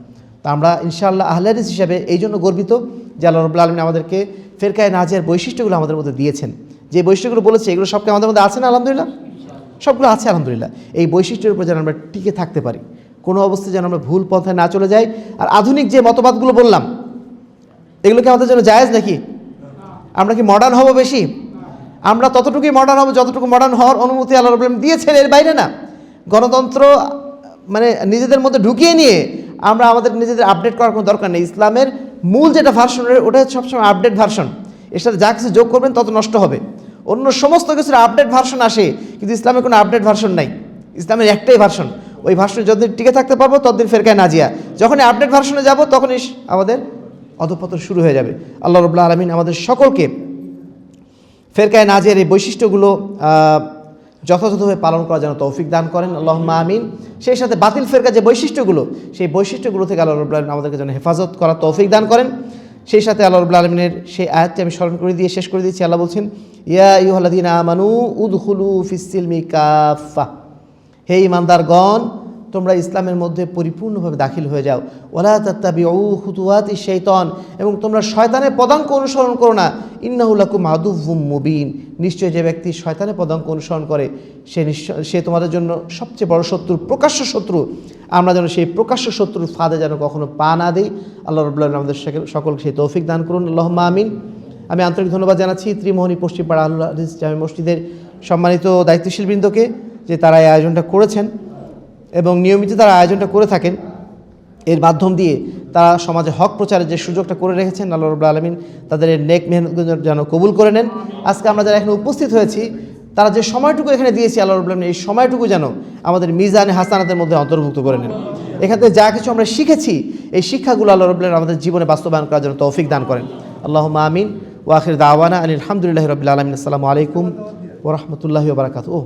S1: তা আমরা ইনশাআল্লাহ আহলে হাদিস হিসেবে এই জন্য গর্বিত যে আল্লাহ রাব্বুল আলামিন আমাদেরকে ফেরকায়ে নাজিয়ার বৈশিষ্ট্যগুলো আমাদের মধ্যে দিয়েছেন। যে বৈশিষ্ট্যগুলো বলেছে এগুলো সবকে আমাদের মধ্যে আছে না? আলহামদুলিল্লাহ, সবগুলো আছে আলহামদুলিল্লাহ। এই বৈশিষ্ট্যের উপর যেন আমরা টিকে থাকতে পারি, কোনো অবস্থায় যেন আমরা ভুল পথে না চলে যাই। আর আধুনিক যে মতবাদগুলো বললাম এগুলো কি আমাদের জন্য জায়েজ নাকি? আমরা কি মডার্ন হব বেশি? আমরা ততটুকুই মডার্ন হব যতটুকু মডার্ন হওয়ার অনুমতি আল্লাহ রাব্বুল আলামিন দিয়েছেন, এর বাইরে না। গণতন্ত্র মানে নিজেদের মধ্যে ঢুকিয়ে নিয়ে আমরা আমাদের নিজেদের আপডেট করার কোনো দরকার নেই। ইসলামের মূল যেটা ভার্সন ওটা সবসময় আপডেট ভার্সন, এর সাথে যা কিছু যোগ করবেন তত নষ্ট হবে। অন্য সমস্ত কিছুর আপডেট ভার্সন আসে, কিন্তু ইসলামের কোনো আপডেট ভার্সন নাই। ইসলামের একটাই ভার্সন, ওই ভার্সনে যতদিন টিকে থাকতে পারবো ততদিন ফেরকায়ে নাজিয়া। যখনই আপডেট ভার্সনে যাব তখনই আমাদের অধঃপতন শুরু হয়ে যাবে। আল্লাহ রাব্বুল আলামিন আমাদের সকলকে ফেরকায়ে নাজিয়ার এই বৈশিষ্ট্যগুলো যথাযথভাবে পালন করার জন্য তৌফিক দান করেন, আল্লাহুম্মা আমিন। সেই সাথে বাতিল ফেরকা যে বৈশিষ্ট্যগুলো, সেই বৈশিষ্ট্যগুলো থেকে আল্লাহ রাব্বুল আলামিন আমাদেরকে যেন হেফাজত করার তৌফিক দান করেন। সেই সাথে আল্লাহ রাব্বুল আলামিনের সেই আয়াতটি আমি স্মরণ করে দিয়ে শেষ করে দিচ্ছি। আল্লাহ বলছেন, ইয়া আইয়ুহাল্লাযীনা আমানু উদখুলু ফিস সিলমি কাফা, হে ঈমানদারগণ তোমরা ইসলামের মধ্যে পরিপূর্ণভাবে দাখিল হয়ে যাও। ওয়ালা তাত্তাবিউ খুতুওয়াতিশ শাইতান, এবং তোমরা শয়তানের পদাঙ্ক অনুসরণ করো না। ইন্নাহু লাকুম আদুউম মুবিন, নিশ্চয় যে ব্যক্তি শয়তানের পদাঙ্ক অনুসরণ করে সে তোমাদের জন্য সবচেয়ে বড় শত্রু, প্রকাশ্য শত্রু। আমরা যেন সেই প্রকাশ্য শত্রুর ফাঁদে যেন কখনো পা না দিই। আল্লাহ রাব্বুল আলামিন আমাদের সকলকে সেই তৌফিক দান করুন, আল্লাহুম্মা আমিন। আমি আন্তরিক ধন্যবাদ জানাচ্ছি ত্রিমোহনী পশ্চিমপাড়া আহলুল হাদিস জামে মসজিদের সম্মানিত দায়িত্বশীল বৃন্দকে, যে তারা এই আয়োজনটা করেছেন এবং নিয়মিত তারা আয়োজনটা করে থাকেন। এর মাধ্যম দিয়ে তারা সমাজে হক প্রচারের যে সুযোগটা করে রেখেছেন, আল্লাহ রাব্বুল আলামিন তাদের নেক মেহনতগুলো যেন কবুল করে নেন। আজকে আমরা যারা এখানে উপস্থিত হয়েছি, তারা যে সময়টুকু এখানে দিয়েছি, আল্লাহ রাব্বুল আলামিন এই সময়টুকু যেন আমাদের মিজানে হাসানাতের মধ্যে অন্তর্ভুক্ত করে নেন। এখান থেকে যা কিছু আমরা শিখেছি, এই শিক্ষাগুলো আল্লাহ রাব্বুল আলামিন আমাদের জীবনে বাস্তবায়ন করার জন্য তৌফিক দান করেন। আল্লাহুম্মা আমিন। ওয়া আখির দাওয়ানা আনিল হামদুলিল্লাহি রাব্বিল আলামিন। আসসালামু আলাইকুম ওয়া রাহমাতুল্লাহি ওয়া বারাকাতুহু।